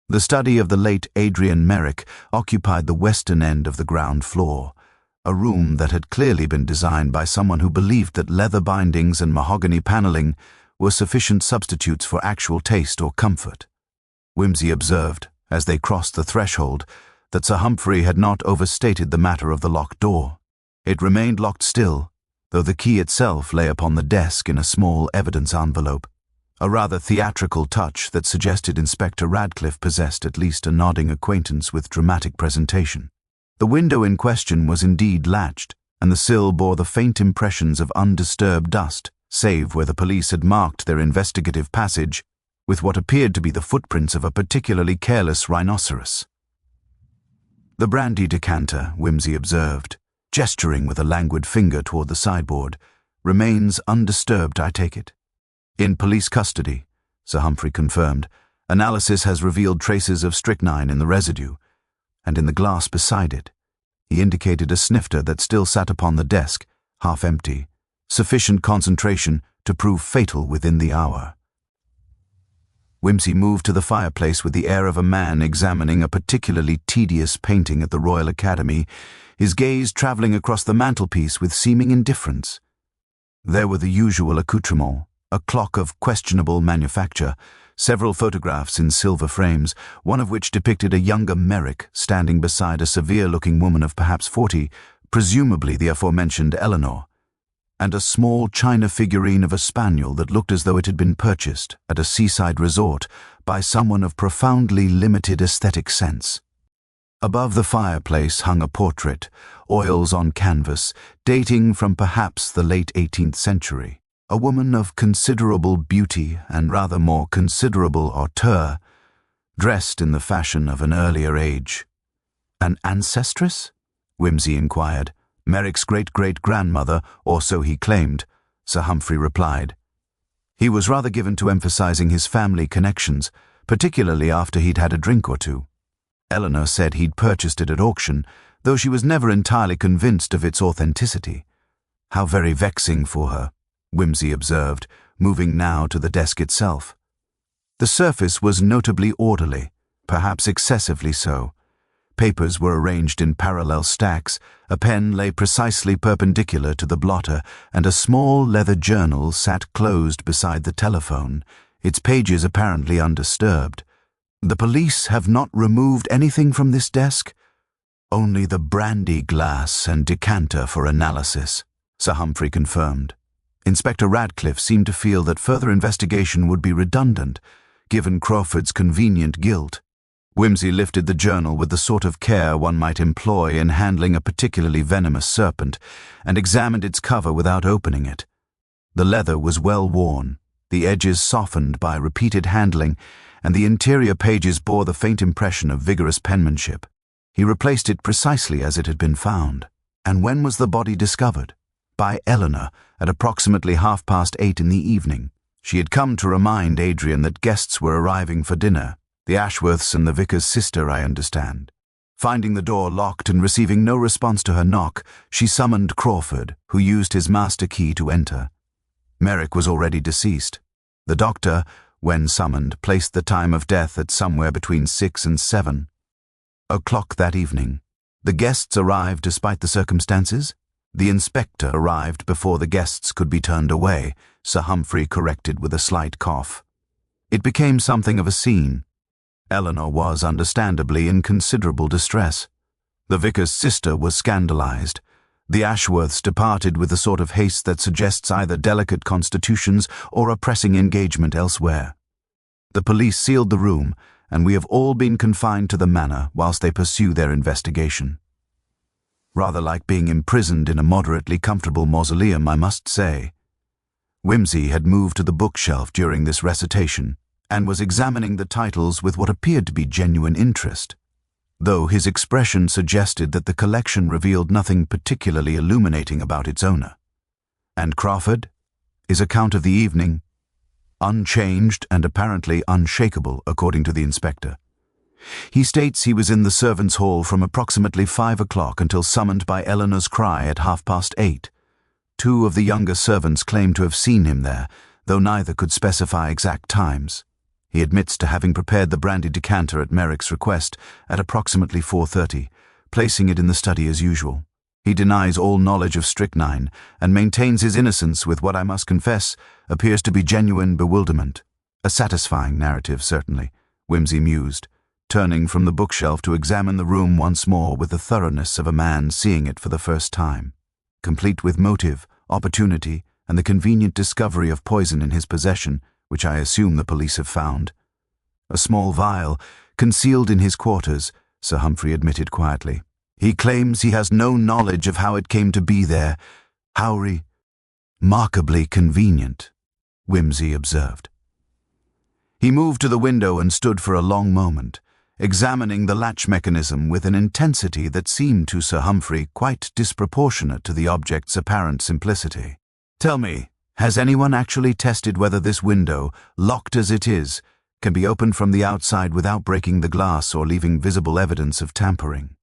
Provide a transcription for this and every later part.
The study of the late Adrian Merrick occupied the western end of the ground floor, a room that had clearly been designed by someone who believed that leather bindings and mahogany paneling were sufficient substitutes for actual taste or comfort. Whimsy observed, as they crossed the threshold, that Sir Humphrey had not overstated the matter of the locked door. It remained locked still, though the key itself lay upon the desk in a small evidence envelope, a rather theatrical touch that suggested Inspector Radcliffe possessed at least a nodding acquaintance with dramatic presentation. The window in question was indeed latched, and the sill bore the faint impressions of undisturbed dust, save where the police had marked their investigative passage with what appeared to be the footprints of a particularly careless rhinoceros. "The brandy decanter," Whimsy observed, gesturing with a languid finger toward the sideboard, "remains undisturbed, I take it." "In police custody," Sir Humphrey confirmed. "Analysis has revealed traces of strychnine in the residue, and in the glass beside it." He indicated a snifter that still sat upon the desk, half empty, sufficient concentration to prove fatal within the hour. Whimsy moved to the fireplace with the air of a man examining a particularly tedious painting at the Royal Academy, his gaze travelling across the mantelpiece with seeming indifference. There were the usual accoutrements, a clock of questionable manufacture, several photographs in silver frames, one of which depicted a younger Merrick standing beside a severe-looking woman of perhaps 40, presumably the aforementioned Eleanor, and a small china figurine of a spaniel that looked as though it had been purchased at a seaside resort by someone of profoundly limited aesthetic sense. Above the fireplace hung a portrait, oils on canvas, dating from perhaps the late 18th century. A woman of considerable beauty and rather more considerable hauteur, dressed in the fashion of an earlier age. "An ancestress?" Whimsy inquired. "Merrick's great-great-grandmother, or so he claimed," Sir Humphrey replied. He was rather given to emphasizing his family connections, particularly after he'd had a drink or two. Eleanor said he'd purchased it at auction, though she was never entirely convinced of its authenticity. "How very vexing for her," Whimsy observed, moving now to the desk itself. The surface was notably orderly, perhaps excessively so. Papers were arranged in parallel stacks, a pen lay precisely perpendicular to the blotter, and a small leather journal sat closed beside the telephone, its pages apparently undisturbed. "The police have not removed anything from this desk?" "Only the brandy glass and decanter for analysis," Sir Humphrey confirmed. Inspector Radcliffe seemed to feel that further investigation would be redundant, given Crawford's convenient guilt. Whimsy lifted the journal with the sort of care one might employ in handling a particularly venomous serpent, and examined its cover without opening it. The leather was well worn, the edges softened by repeated handling, and the interior pages bore the faint impression of vigorous penmanship. He replaced it precisely as it had been found. "And when was the body discovered?" "By Eleanor, at approximately 8:30 in the evening. She had come to remind Adrian that guests were arriving for dinner. The Ashworths and the vicar's sister, I understand. Finding the door locked and receiving no response to her knock, she summoned Crawford, who used his master key to enter. Merrick was already deceased. The doctor, when summoned, placed the time of death at somewhere between 6 and 7 o'clock that evening. The guests arrived despite the circumstances? The inspector arrived before the guests could be turned away, Sir Humphrey corrected with a slight cough. It became something of a scene. Eleanor was, understandably, in considerable distress. The vicar's sister was scandalized. The Ashworths departed with the sort of haste that suggests either delicate constitutions or a pressing engagement elsewhere. The police sealed the room, and we have all been confined to the manor whilst they pursue their investigation. Rather like being imprisoned in a moderately comfortable mausoleum, I must say. Whimsy had moved to the bookshelf during this recitation, and was examining the titles with what appeared to be genuine interest, though his expression suggested that the collection revealed nothing particularly illuminating about its owner. "And Crawford? His account of the evening?" "Unchanged and apparently unshakable, according to the inspector. He states he was in the servants' hall from approximately 5 o'clock until summoned by Eleanor's cry at 8:30. 2 of the younger servants claimed to have seen him there, though neither could specify exact times. He admits to having prepared the brandy decanter at Merrick's request at approximately 4:30, placing it in the study as usual. He denies all knowledge of strychnine and maintains his innocence with what I must confess appears to be genuine bewilderment. A satisfying narrative, certainly, Whimsy mused, turning from the bookshelf to examine the room once more with the thoroughness of a man seeing it for the first time. Complete with motive, opportunity, and the convenient discovery of poison in his possession, which I assume the police have found. A small vial, concealed in his quarters, Sir Humphrey admitted quietly. He claims he has no knowledge of how it came to be there. How remarkably convenient, Whimsy observed. He moved to the window and stood for a long moment, examining the latch mechanism with an intensity that seemed to Sir Humphrey quite disproportionate to the object's apparent simplicity. "Tell me, has anyone actually tested whether this window, locked as it is, can be opened from the outside without breaking the glass or leaving visible evidence of tampering?"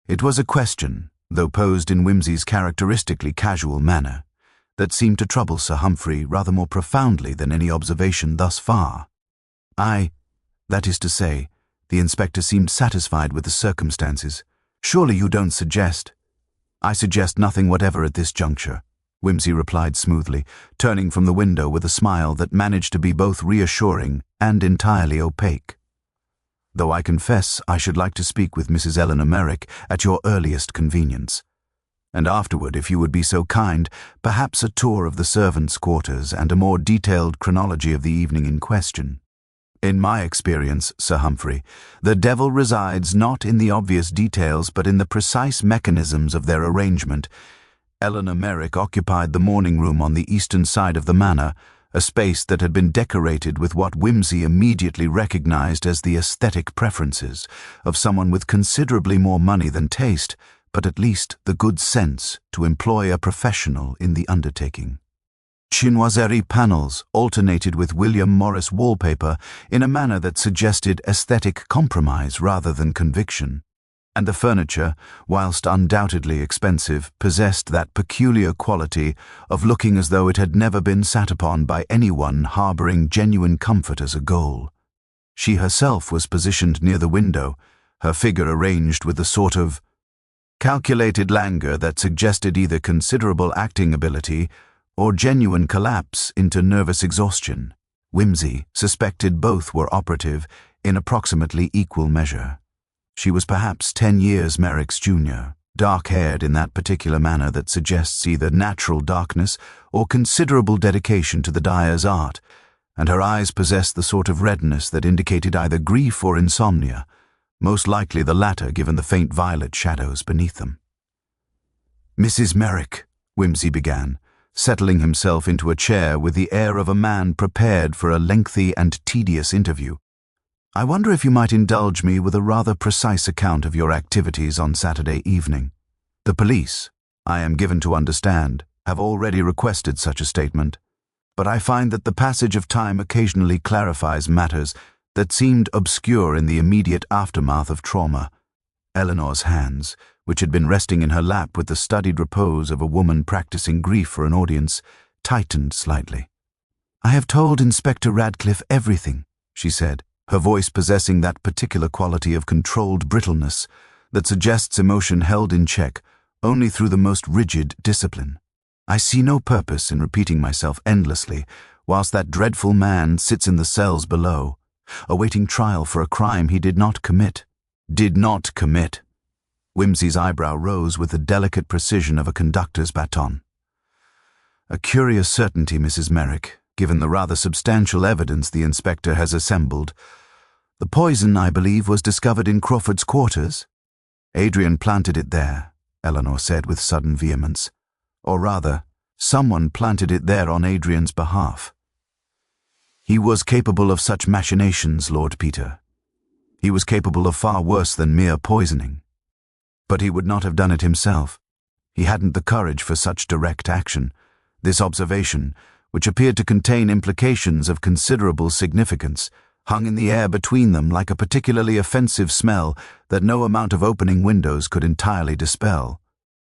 It was a question, though posed in Whimsy's characteristically casual manner, that seemed to trouble Sir Humphrey rather more profoundly than any observation thus far. That is to say, the inspector seemed satisfied with the circumstances. "Surely you don't suggest—" "I suggest nothing whatever at this juncture," Whimsy replied smoothly, turning from the window with a smile that managed to be both reassuring and entirely opaque. "Though I confess I should like to speak with Mrs. Eleanor Merrick at your earliest convenience. And afterward, if you would be so kind, perhaps a tour of the servants' quarters and a more detailed chronology of the evening in question. In my experience, Sir Humphrey, the devil resides not in the obvious details but in the precise mechanisms of their arrangement. Eleanor Merrick occupied the morning room on the eastern side of the manor, a space that had been decorated with what Whimsy immediately recognized as the aesthetic preferences of someone with considerably more money than taste, but at least the good sense to employ a professional in the undertaking. Chinoiserie panels alternated with William Morris wallpaper in a manner that suggested aesthetic compromise rather than conviction. And the furniture, whilst undoubtedly expensive, possessed that peculiar quality of looking as though it had never been sat upon by anyone harboring genuine comfort as a goal. She herself was positioned near the window, her figure arranged with a sort of calculated languor that suggested either considerable acting ability or genuine collapse into nervous exhaustion. Whimsy suspected both were operative in approximately equal measure. She was perhaps 10 years Merrick's junior, dark-haired in that particular manner that suggests either natural darkness or considerable dedication to the dyer's art, and her eyes possessed the sort of redness that indicated either grief or insomnia, most likely the latter given the faint violet shadows beneath them. "Mrs. Merrick," Whimsy began, settling himself into a chair with the air of a man prepared for a lengthy and tedious interview, "I wonder if you might indulge me with a rather precise account of your activities on Saturday evening. The police, I am given to understand, have already requested such a statement, but I find that the passage of time occasionally clarifies matters that seemed obscure in the immediate aftermath of trauma." Eleanor's hands, which had been resting in her lap with the studied repose of a woman practicing grief for an audience, tightened slightly. "I have told Inspector Radcliffe everything," she said, her voice possessing that particular quality of controlled brittleness that suggests emotion held in check only through the most rigid discipline. "I see no purpose in repeating myself endlessly whilst that dreadful man sits in the cells below, awaiting trial for a crime he did not commit." "Did not commit." Whimsy's eyebrow rose with the delicate precision of a conductor's baton. "A curious certainty, Mrs. Merrick, given the rather substantial evidence the inspector has assembled. The poison, I believe, was discovered in Crawford's quarters?" "Adrian planted it there," Eleanor said with sudden vehemence. "Or rather, someone planted it there on Adrian's behalf. He was capable of such machinations, Lord Peter. He was capable of far worse than mere poisoning. But he would not have done it himself. He hadn't the courage for such direct action. This observation, which appeared to contain implications of considerable significance, hung in the air between them like a particularly offensive smell that no amount of opening windows could entirely dispel.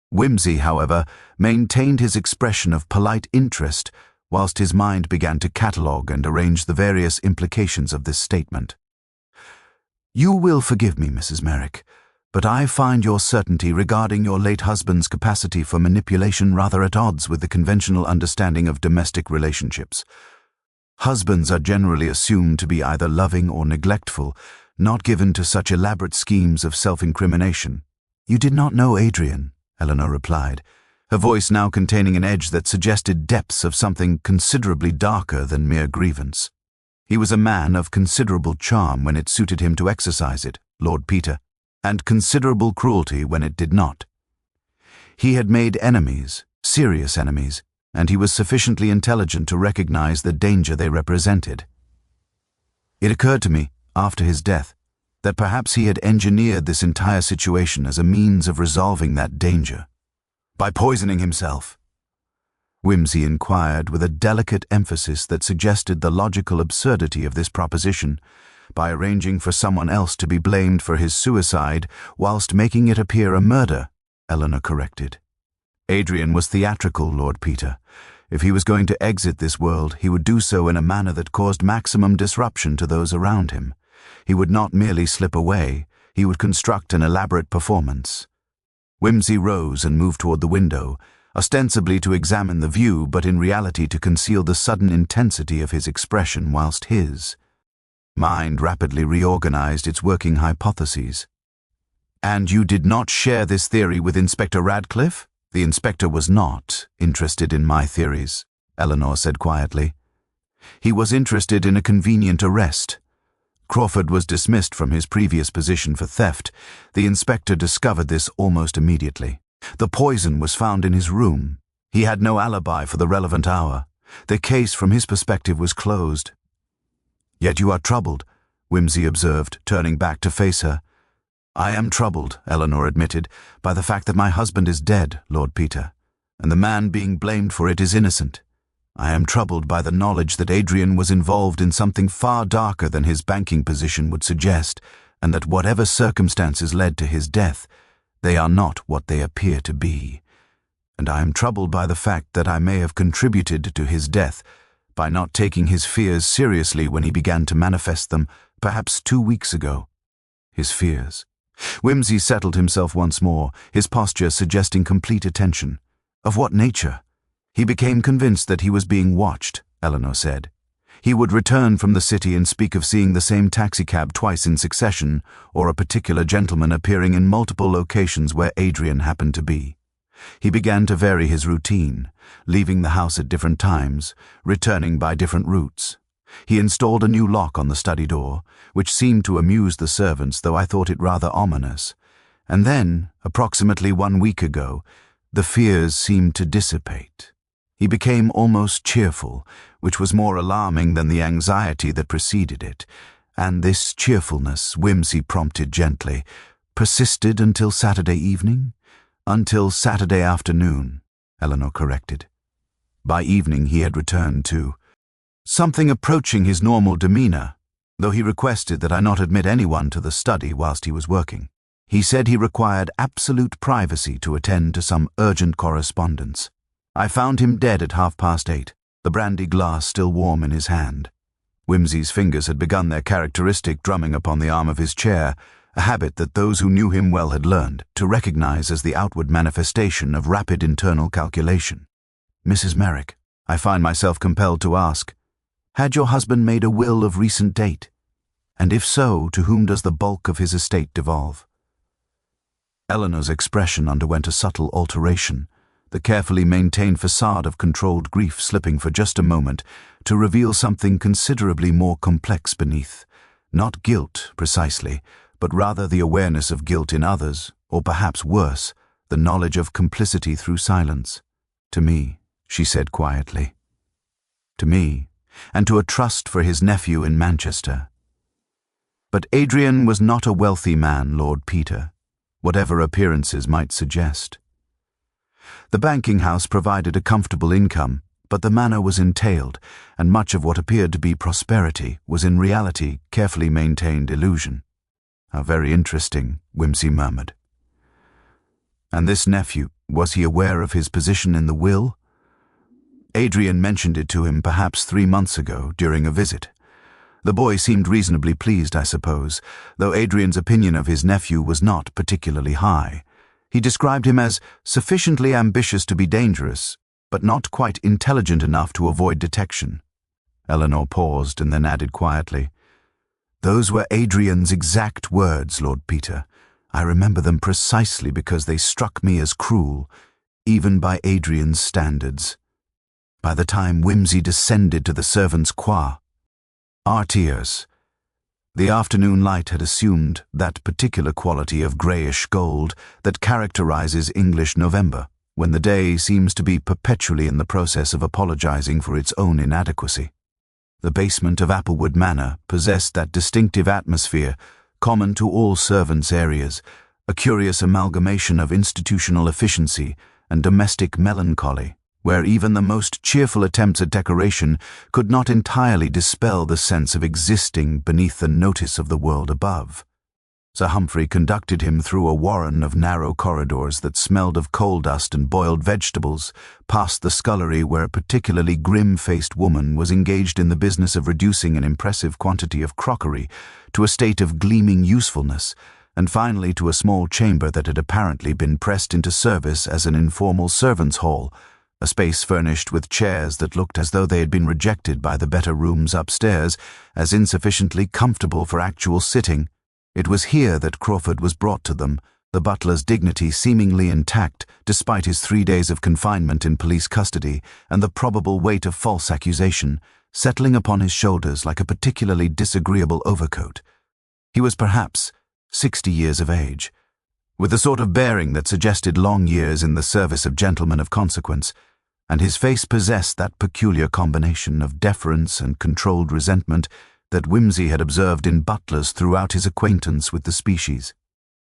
Whimsy, however, maintained his expression of polite interest whilst his mind began to catalogue and arrange the various implications of this statement. "You will forgive me, Mrs. Merrick, but I find your certainty regarding your late husband's capacity for manipulation rather at odds with the conventional understanding of domestic relationships. Husbands are generally assumed to be either loving or neglectful, not given to such elaborate schemes of self-incrimination." "You did not know Adrian," Eleanor replied, her voice now containing an edge that suggested depths of something considerably darker than mere grievance. "He was a man of considerable charm when it suited him to exercise it, Lord Peter, and considerable cruelty when it did not. He had made enemies, serious enemies, and he was sufficiently intelligent to recognize the danger they represented. It occurred to me, after his death, that perhaps he had engineered this entire situation as a means of resolving that danger. By poisoning himself?" Whimsy inquired with a delicate emphasis that suggested the logical absurdity of this proposition. "By arranging for someone else to be blamed for his suicide whilst making it appear a murder," Eleanor corrected. "Adrian was theatrical, Lord Peter. If he was going to exit this world, he would do so in a manner that caused maximum disruption to those around him. He would not merely slip away, he would construct an elaborate performance." Whimsy rose and moved toward the window, ostensibly to examine the view, but in reality to conceal the sudden intensity of his expression whilst his mind rapidly reorganized its working hypotheses. "And you did not share this theory with Inspector Radcliffe?" "The inspector was not interested in my theories," Eleanor said quietly. "He was interested in a convenient arrest. Crawford was dismissed from his previous position for theft. The inspector discovered this almost immediately. The poison was found in his room. He had no alibi for the relevant hour. The case from his perspective was closed." "Yet you are troubled," Whimsy observed, turning back to face her. "I am troubled," Eleanor admitted, "by the fact that my husband is dead, Lord Peter, and the man being blamed for it is innocent. I am troubled by the knowledge that Adrian was involved in something far darker than his banking position would suggest, and that whatever circumstances led to his death, they are not what they appear to be. And I am troubled by the fact that I may have contributed to his death by not taking his fears seriously when he began to manifest them, perhaps 2 weeks ago." His fears. Whimsy settled himself once more, his posture suggesting complete attention. "Of what nature?" "He became convinced that he was being watched," Eleanor said. "He would return from the city and speak of seeing the same taxicab twice in succession, or a particular gentleman appearing in multiple locations where Adrian happened to be. He began to vary his routine, leaving the house at different times, returning by different routes. He installed a new lock on the study door, which seemed to amuse the servants, though I thought it rather ominous. And then, approximately 1 week ago, the fears seemed to dissipate. He became almost cheerful, which was more alarming than the anxiety that preceded it, and this cheerfulness," Whimsy prompted gently, "persisted until Saturday evening?" "Until Saturday afternoon," Eleanor corrected. By evening he had returned to something approaching his normal demeanor, though he requested that I not admit anyone to the study whilst he was working. He said he required absolute privacy to attend to some urgent correspondence. I found him dead at 8:30, the brandy glass still warm in his hand. Whimsy's fingers had begun their characteristic drumming upon the arm of his chair, a habit that those who knew him well had learned to recognize as the outward manifestation of rapid internal calculation. "Mrs. Merrick, I find myself compelled to ask, had your husband made a will of recent date? And if so, to whom does the bulk of his estate devolve?" Eleanor's expression underwent a subtle alteration, the carefully maintained facade of controlled grief slipping for just a moment to reveal something considerably more complex beneath. Not guilt, precisely, but rather the awareness of guilt in others, or perhaps worse, the knowledge of complicity through silence. "To me," she said quietly. "To me, and to a trust for his nephew in Manchester. But Adrian was not a wealthy man, Lord Peter, whatever appearances might suggest. The banking house provided a comfortable income, but the manor was entailed, and much of what appeared to be prosperity was in reality carefully maintained illusion." "How very interesting," Whimsy murmured. "And this nephew, was he aware of his position in the will?" Adrian mentioned it to him perhaps 3 months ago during a visit. The boy seemed reasonably pleased, I suppose, though Adrian's opinion of his nephew was not particularly high. He described him as sufficiently ambitious to be dangerous, but not quite intelligent enough to avoid detection. Eleanor paused and then added quietly, "Those were Adrian's exact words, Lord Peter. I remember them precisely because they struck me as cruel, even by Adrian's standards. By the time Whimsy descended to the servants' quarter, our tears." The afternoon light had assumed that particular quality of greyish gold that characterizes English November, when the day seems to be perpetually in the process of apologizing for its own inadequacy. The basement of Applewood Manor possessed that distinctive atmosphere common to all servants' areas, a curious amalgamation of institutional efficiency and domestic melancholy, where even the most cheerful attempts at decoration could not entirely dispel the sense of existing beneath the notice of the world above. Sir Humphrey conducted him through a warren of narrow corridors that smelled of coal dust and boiled vegetables, past the scullery where a particularly grim-faced woman was engaged in the business of reducing an impressive quantity of crockery to a state of gleaming usefulness, and finally to a small chamber that had apparently been pressed into service as an informal servants' hall, a space furnished with chairs that looked as though they had been rejected by the better rooms upstairs as insufficiently comfortable for actual sitting. It was here that Crawford was brought to them, the butler's dignity seemingly intact despite his 3 days of confinement in police custody and the probable weight of false accusation settling upon his shoulders like a particularly disagreeable overcoat. He was perhaps 60 years of age, with the sort of bearing that suggested long years in the service of gentlemen of consequence, and his face possessed that peculiar combination of deference and controlled resentment that Whimsy had observed in butlers throughout his acquaintance with the species.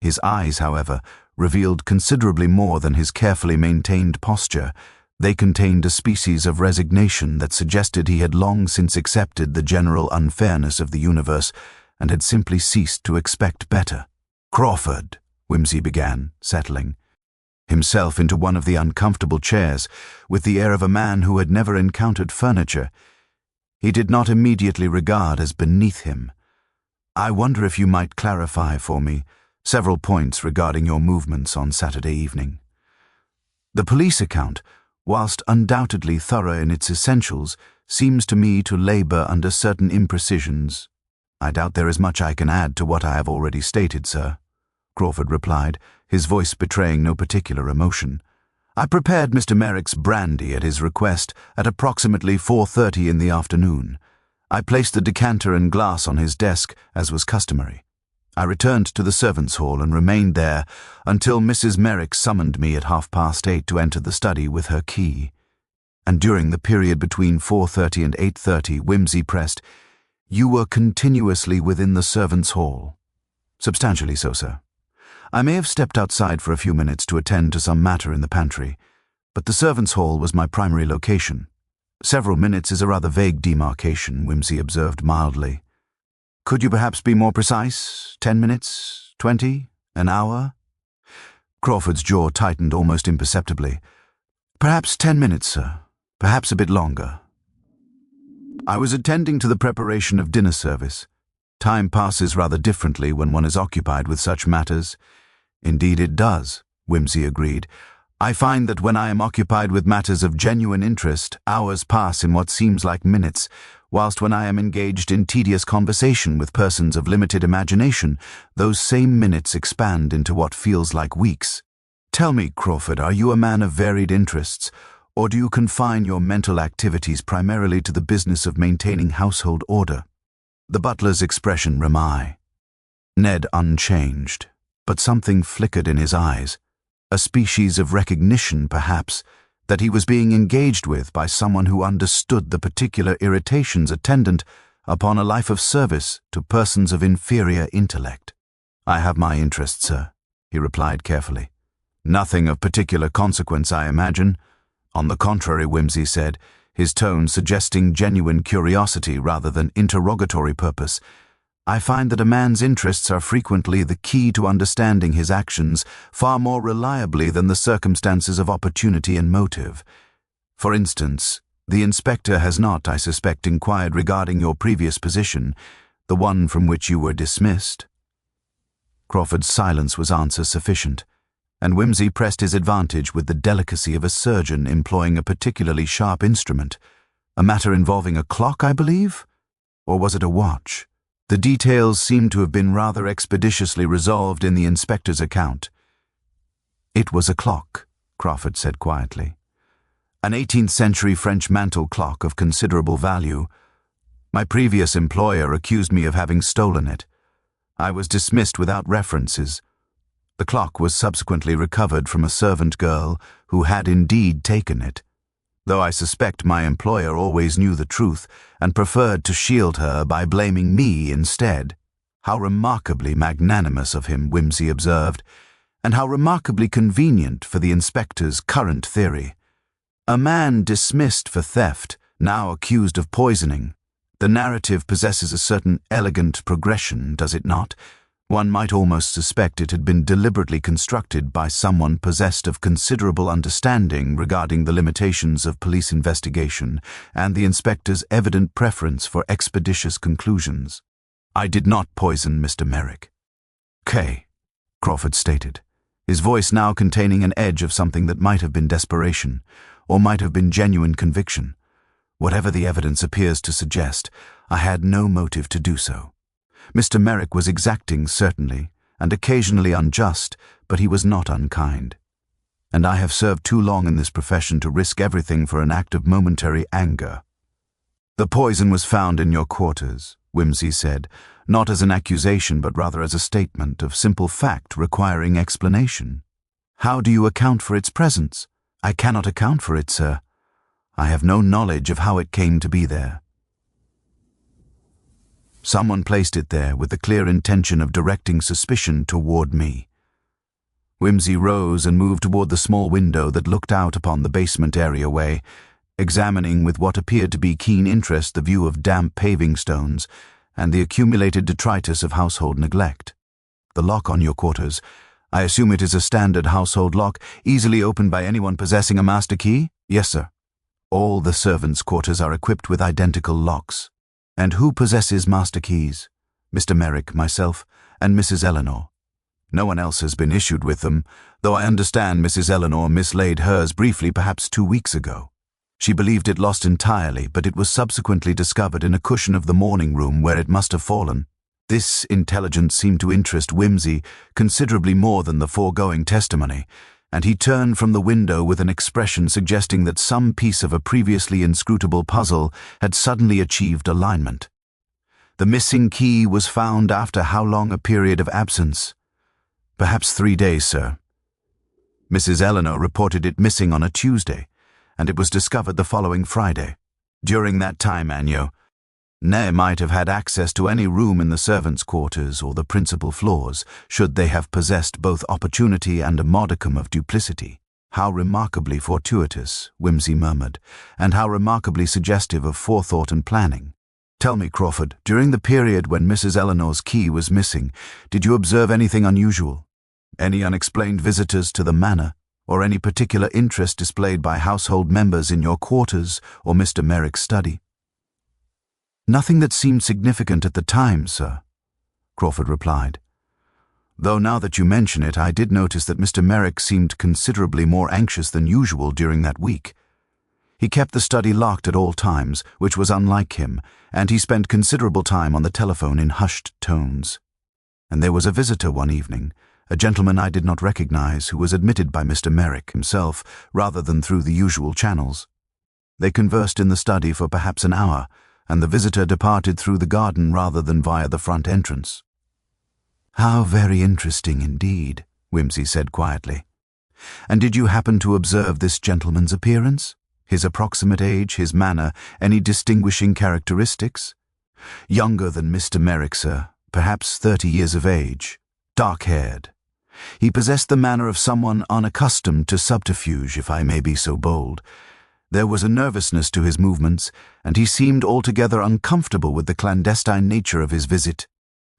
His eyes, however, revealed considerably more than his carefully maintained posture. They contained a species of resignation that suggested he had long since accepted the general unfairness of the universe and had simply ceased to expect better. "Crawford," Whimsy began, settling himself into one of the uncomfortable chairs with the air of a man who had never encountered furniture he did not immediately regard as beneath him. "I wonder if you might clarify for me several points regarding your movements on Saturday evening. The police account, whilst undoubtedly thorough in its essentials, seems to me to labour under certain imprecisions." "I doubt there is much I can add to what I have already stated, sir," Crawford replied, his voice betraying no particular emotion. "I prepared Mr. Merrick's brandy at his request at approximately 4:30 in the afternoon. I placed the decanter and glass on his desk, as was customary. I returned to the servants' hall and remained there until Mrs. Merrick summoned me at 8:30 to enter the study with her key. And during the period between 4:30 and 8:30, Whimsy pressed, "You were continuously within the servants' hall?" "Substantially so, sir. I may have stepped outside for a few minutes to attend to some matter in the pantry, but the servants' hall was my primary location." "Several minutes is a rather vague demarcation," Whimsy observed mildly. "Could you perhaps be more precise? 10 minutes? 20? An hour?" Crawford's jaw tightened almost imperceptibly. "Perhaps 10 minutes, sir. Perhaps a bit longer. I was attending to the preparation of dinner service. Time passes rather differently when one is occupied with such matters." "Indeed it does," Whimsy agreed. "I find that when I am occupied with matters of genuine interest, hours pass in what seems like minutes, whilst when I am engaged in tedious conversation with persons of limited imagination, those same minutes expand into what feels like weeks. Tell me, Crawford, are you a man of varied interests, or do you confine your mental activities primarily to the business of maintaining household order?" The butler's expression remained. Ned unchanged, but something flickered in his eyes, a species of recognition, perhaps, that he was being engaged with by someone who understood the particular irritations attendant upon a life of service to persons of inferior intellect. "I have my interests, sir," he replied carefully. "Nothing of particular consequence, I imagine." "On the contrary," Whimsy said, his tone suggesting genuine curiosity rather than interrogatory purpose. "I find that a man's interests are frequently the key to understanding his actions far more reliably than the circumstances of opportunity and motive. For instance, The inspector has not, I suspect, inquired regarding your previous position, the one from which you were dismissed." Crawford's silence was answer sufficient, and Whimsy pressed his advantage with the delicacy of a surgeon employing a particularly sharp instrument. "A matter involving a clock, I believe? Or was it a watch?" The details seemed to have been rather expeditiously resolved in the inspector's account. "It was a clock," Crawford said quietly. "An 18th-century French mantel clock of considerable value. My previous employer accused me of having stolen it. I was dismissed without references. The clock was subsequently recovered from a servant girl who had indeed taken it, though I suspect my employer always knew the truth and preferred to shield her by blaming me instead." "How remarkably magnanimous of him," Whimsy observed, "and how remarkably convenient for the inspector's current theory. A man dismissed for theft, now accused of poisoning. The narrative possesses a certain elegant progression, does it not? One might almost suspect it had been deliberately constructed by someone possessed of considerable understanding regarding the limitations of police investigation and the inspector's evident preference for expeditious conclusions. I did not poison Mr. Merrick." "Okay," Crawford stated, his voice now containing an edge of something that might have been desperation, or might have been genuine conviction. "Whatever the evidence appears to suggest, I had no motive to do so. Mr. Merrick was exacting, certainly, and occasionally unjust, but he was not unkind. And I have served too long in this profession to risk everything for an act of momentary anger." "The poison was found in your quarters," Whimsy said, not as an accusation but rather as a statement of simple fact requiring explanation. "How do you account for its presence?" "I cannot account for it, sir. I have no knowledge of how it came to be there. Someone placed it there with the clear intention of directing suspicion toward me." Whimsy rose and moved toward the small window that looked out upon the basement areaway, examining with what appeared to be keen interest the view of damp paving stones and the accumulated detritus of household neglect. "The lock on your quarters, I assume it is a standard household lock, easily opened by anyone possessing a master key?" "Yes, sir. All the servants' quarters are equipped with identical locks." "And who possesses master keys?" "Mr. Merrick, myself, and Mrs. Eleanor. No one else has been issued with them, though I understand Mrs. Eleanor mislaid hers briefly perhaps 2 weeks ago. She believed it lost entirely, but it was subsequently discovered in a cushion of the morning room where it must have fallen." This intelligence seemed to interest Whimsy considerably more than the foregoing testimony, and he turned from the window with an expression suggesting that some piece of a previously inscrutable puzzle had suddenly achieved alignment. "The missing key was found after how long a period of absence?" "Perhaps 3 days, sir. Mrs. Eleanor reported it missing on a Tuesday, and it was discovered the following Friday. During that time, Agnew, Ney might have had access to any room in the servants' quarters or the principal floors, should they have possessed both opportunity and a modicum of duplicity." "How remarkably fortuitous," Whimsy murmured, "and how remarkably suggestive of forethought and planning. Tell me, Crawford, during the period when Mrs. Eleanor's key was missing, did you observe anything unusual? Any unexplained visitors to the manor, or any particular interest displayed by household members in your quarters or Mr. Merrick's study?" "Nothing that seemed significant at the time, sir," Crawford replied. "Though now that you mention it, I did notice that Mr. Merrick seemed considerably more anxious than usual during that week. He kept the study locked at all times, which was unlike him, and he spent considerable time on the telephone in hushed tones. And there was a visitor one evening, a gentleman I did not recognize, who was admitted by Mr. Merrick himself rather than through the usual channels. They conversed in the study for perhaps an hour, and the visitor departed through the garden rather than via the front entrance." "How very interesting indeed," Whimsy said quietly. "And did you happen to observe this gentleman's appearance? His approximate age, his manner, any distinguishing characteristics?" "Younger than Mr. Merrick, sir, perhaps 30 years of age, dark-haired. He possessed the manner of someone unaccustomed to subterfuge, if I may be so bold. There was a nervousness to his movements, and he seemed altogether uncomfortable with the clandestine nature of his visit."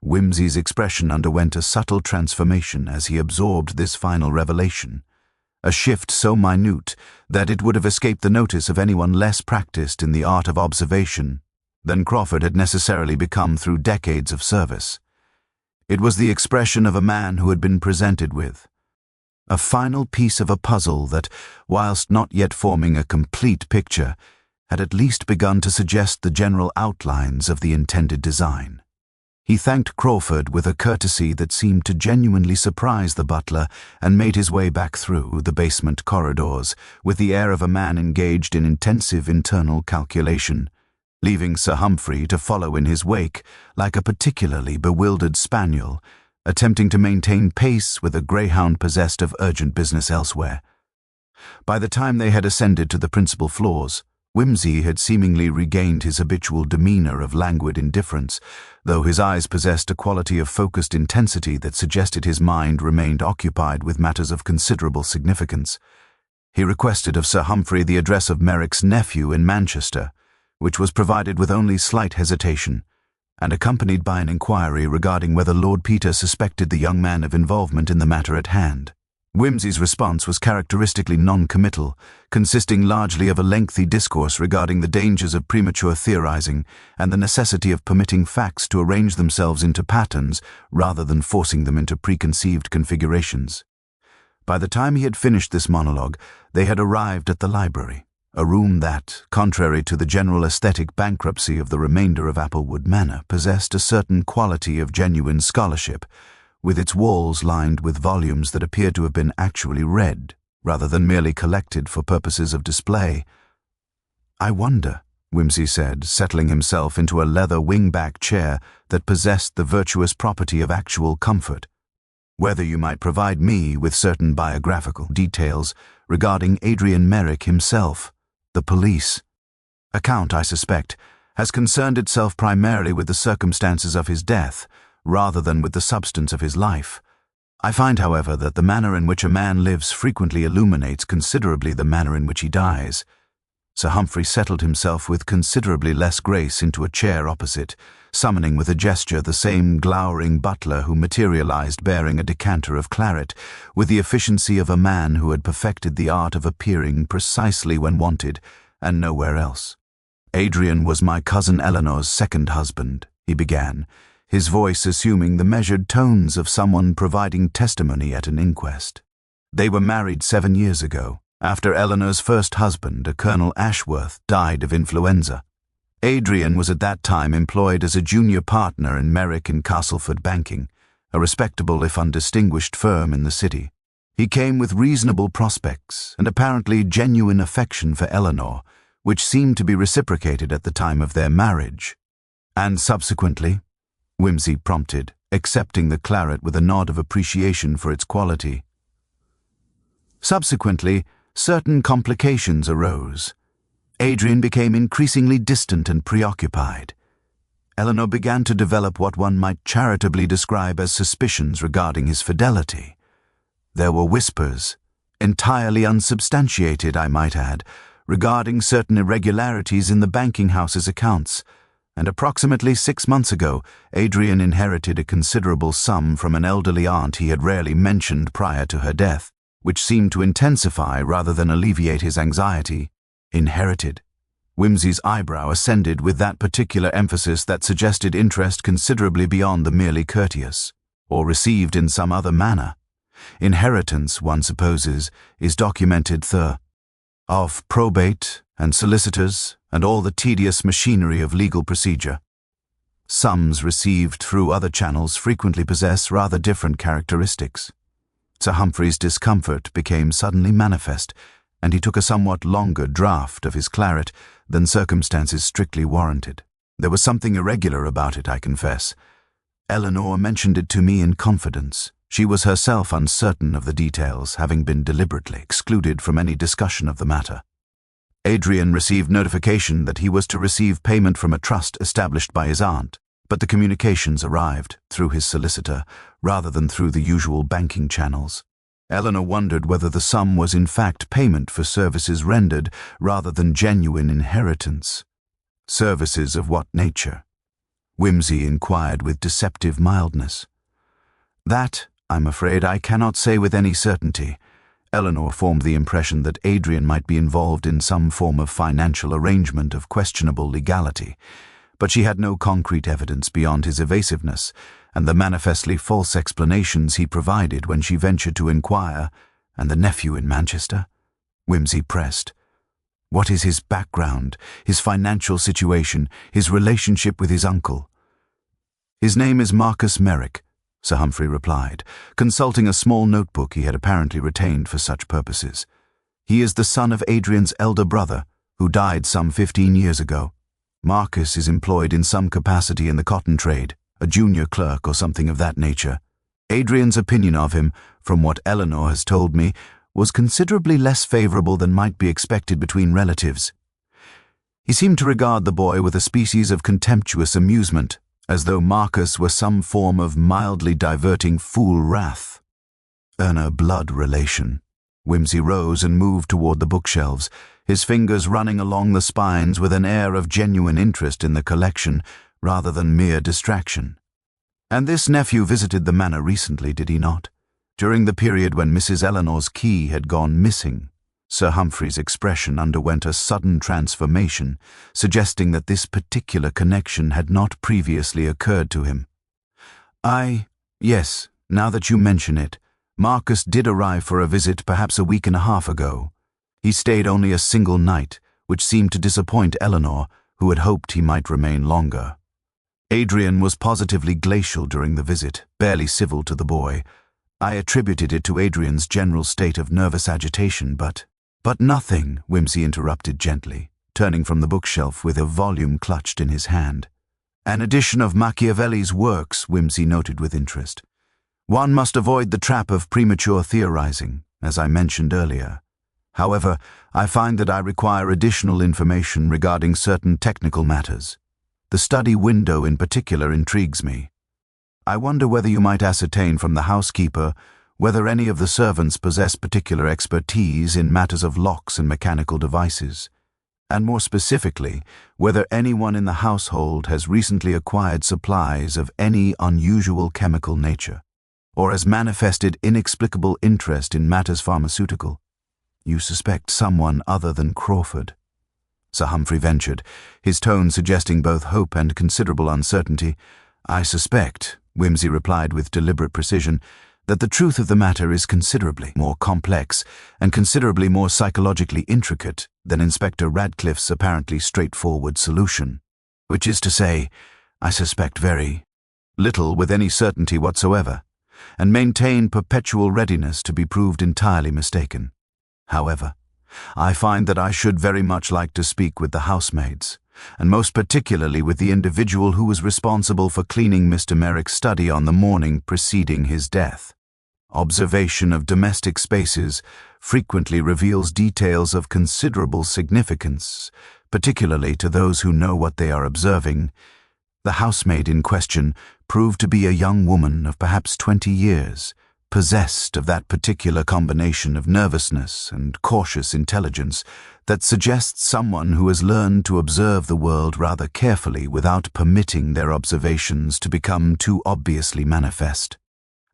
Whimsy's expression underwent a subtle transformation as he absorbed this final revelation. a shift so minute that it would have escaped the notice of anyone less practiced in the art of observation than Crawford had necessarily become through decades of service. It was the expression of a man who had been presented with a final piece of a puzzle that, whilst not yet forming a complete picture, had at least begun to suggest the general outlines of the intended design. He thanked Crawford with a courtesy that seemed to genuinely surprise the butler and made his way back through the basement corridors with the air of a man engaged in intensive internal calculation, leaving Sir Humphrey to follow in his wake like a particularly bewildered spaniel, attempting to maintain pace with a greyhound possessed of urgent business elsewhere. By the time they had ascended to the principal floors, Whimsy had seemingly regained his habitual demeanor of languid indifference, though his eyes possessed a quality of focused intensity that suggested his mind remained occupied with matters of considerable significance. He requested of Sir Humphrey the address of Merrick's nephew in Manchester, which was provided with only slight hesitation, and accompanied by an inquiry regarding whether Lord Peter suspected the young man of involvement in the matter at hand. Whimsy's response was characteristically non-committal, consisting largely of a lengthy discourse regarding the dangers of premature theorizing and the necessity of permitting facts to arrange themselves into patterns rather than forcing them into preconceived configurations. By the time he had finished this monologue, they had arrived at the library, a room that, contrary to the general aesthetic bankruptcy of the remainder of Applewood Manor, possessed a certain quality of genuine scholarship, with its walls lined with volumes that appeared to have been actually read, rather than merely collected for purposes of display. "I wonder," Whimsy said, settling himself into a leather wing-back chair that possessed the virtuous property of actual comfort, "whether you might provide me with certain biographical details regarding Adrian Merrick himself. The police account, I suspect, has concerned itself primarily with the circumstances of his death, rather than with the substance of his life. I find, however, that the manner in which a man lives frequently illuminates considerably the manner in which he dies." Sir Humphrey settled himself with considerably less grace into a chair opposite, summoning with a gesture the same glowering butler who materialized bearing a decanter of claret, with the efficiency of a man who had perfected the art of appearing precisely when wanted, and nowhere else. "Adrian was my cousin Eleanor's second husband," he began, his voice assuming the measured tones of someone providing testimony at an inquest. "They were married 7 years ago, after Eleanor's first husband, a Colonel Ashworth, died of influenza. Adrian was at that time employed as a junior partner in Merrick and Castleford Banking, a respectable if undistinguished firm in the city. He came with reasonable prospects and apparently genuine affection for Eleanor, which seemed to be reciprocated at the time of their marriage. And subsequently," Whimsy prompted, accepting the claret with a nod of appreciation for its quality. "Subsequently, certain complications arose. Adrian became increasingly distant and preoccupied. Eleanor began to develop what one might charitably describe as suspicions regarding his fidelity. There were whispers, entirely unsubstantiated, I might add, regarding certain irregularities in the banking house's accounts, and approximately 6 months ago, Adrian inherited a considerable sum from an elderly aunt he had rarely mentioned prior to her death, which seemed to intensify rather than alleviate his anxiety. Inherited. Whimsy's eyebrow ascended with that particular emphasis that suggested interest considerably beyond the merely courteous, or received in some other manner. Inheritance, one supposes, is documented of probate and solicitors and all the tedious machinery of legal procedure. Sums received through other channels frequently possess rather different characteristics. Sir Humphrey's discomfort became suddenly manifest, and he took a somewhat longer draught of his claret than circumstances strictly warranted. There was something irregular about it, I confess. Eleanor mentioned it to me in confidence. She was herself uncertain of the details, having been deliberately excluded from any discussion of the matter. Adrian received notification that he was to receive payment from a trust established by his aunt, but the communications arrived through his solicitor rather than through the usual banking channels. Eleanor wondered whether the sum was in fact payment for services rendered rather than genuine inheritance. Services of what nature? Whimsy inquired with deceptive mildness. That, I'm afraid, I cannot say with any certainty. Eleanor formed the impression that Adrian might be involved in some form of financial arrangement of questionable legality, but she had no concrete evidence beyond his evasiveness and the manifestly false explanations he provided when she ventured to inquire. "And the nephew in Manchester?" Whimsy pressed. "What is his background, his financial situation, his relationship with his uncle?" "His name is Marcus Merrick," Sir Humphrey replied, consulting a small notebook he had apparently retained for such purposes. "He is the son of Adrian's elder brother, who died some 15 years ago. Marcus is employed in some capacity in the cotton trade, a junior clerk or something of that nature. Adrian's opinion of him, from what Eleanor has told me, was considerably less favorable than might be expected between relatives. He seemed to regard the boy with a species of contemptuous amusement, as though Marcus were some form of mildly diverting fool wrath." "Erna blood relation." Whimsy rose and moved toward the bookshelves, his fingers running along the spines with an air of genuine interest in the collection rather than mere distraction. "And this nephew visited the manor recently, did he not? During the period when Mrs. Eleanor's key had gone missing?" Sir Humphrey's expression underwent a sudden transformation, suggesting that this particular connection had not previously occurred to him. Yes, now that you mention it, Marcus did arrive for a visit perhaps a week and a half ago. He stayed only a single night, which seemed to disappoint Eleanor, who had hoped he might remain longer. Adrian was positively glacial during the visit, barely civil to the boy. I attributed it to Adrian's general state of nervous agitation, but nothing," Whimsy interrupted gently, turning from the bookshelf with a volume clutched in his hand. "An edition of Machiavelli's works," Whimsy noted with interest. "One must avoid the trap of premature theorizing, as I mentioned earlier. However, I find that I require additional information regarding certain technical matters. The study window in particular intrigues me. I wonder whether you might ascertain from the housekeeper whether any of the servants possess particular expertise in matters of locks and mechanical devices, and more specifically, whether anyone in the household has recently acquired supplies of any unusual chemical nature, or has manifested inexplicable interest in matters pharmaceutical. You suspect someone other than Crawford?" Sir Humphrey ventured, his tone suggesting both hope and considerable uncertainty. "I suspect," Whimsy replied with deliberate precision, "that the truth of the matter is considerably more complex and considerably more psychologically intricate than Inspector Radcliffe's apparently straightforward solution. Which is to say, I suspect very little with any certainty whatsoever, and maintain perpetual readiness to be proved entirely mistaken. However, I find that I should very much like to speak with the housemaids, and most particularly with the individual who was responsible for cleaning Mr. Merrick's study on the morning preceding his death. Observation of domestic spaces frequently reveals details of considerable significance, particularly to those who know what they are observing. The housemaid in question proved to be a young woman of perhaps 20 years, possessed of that particular combination of nervousness and cautious intelligence that suggests someone who has learned to observe the world rather carefully without permitting their observations to become too obviously manifest.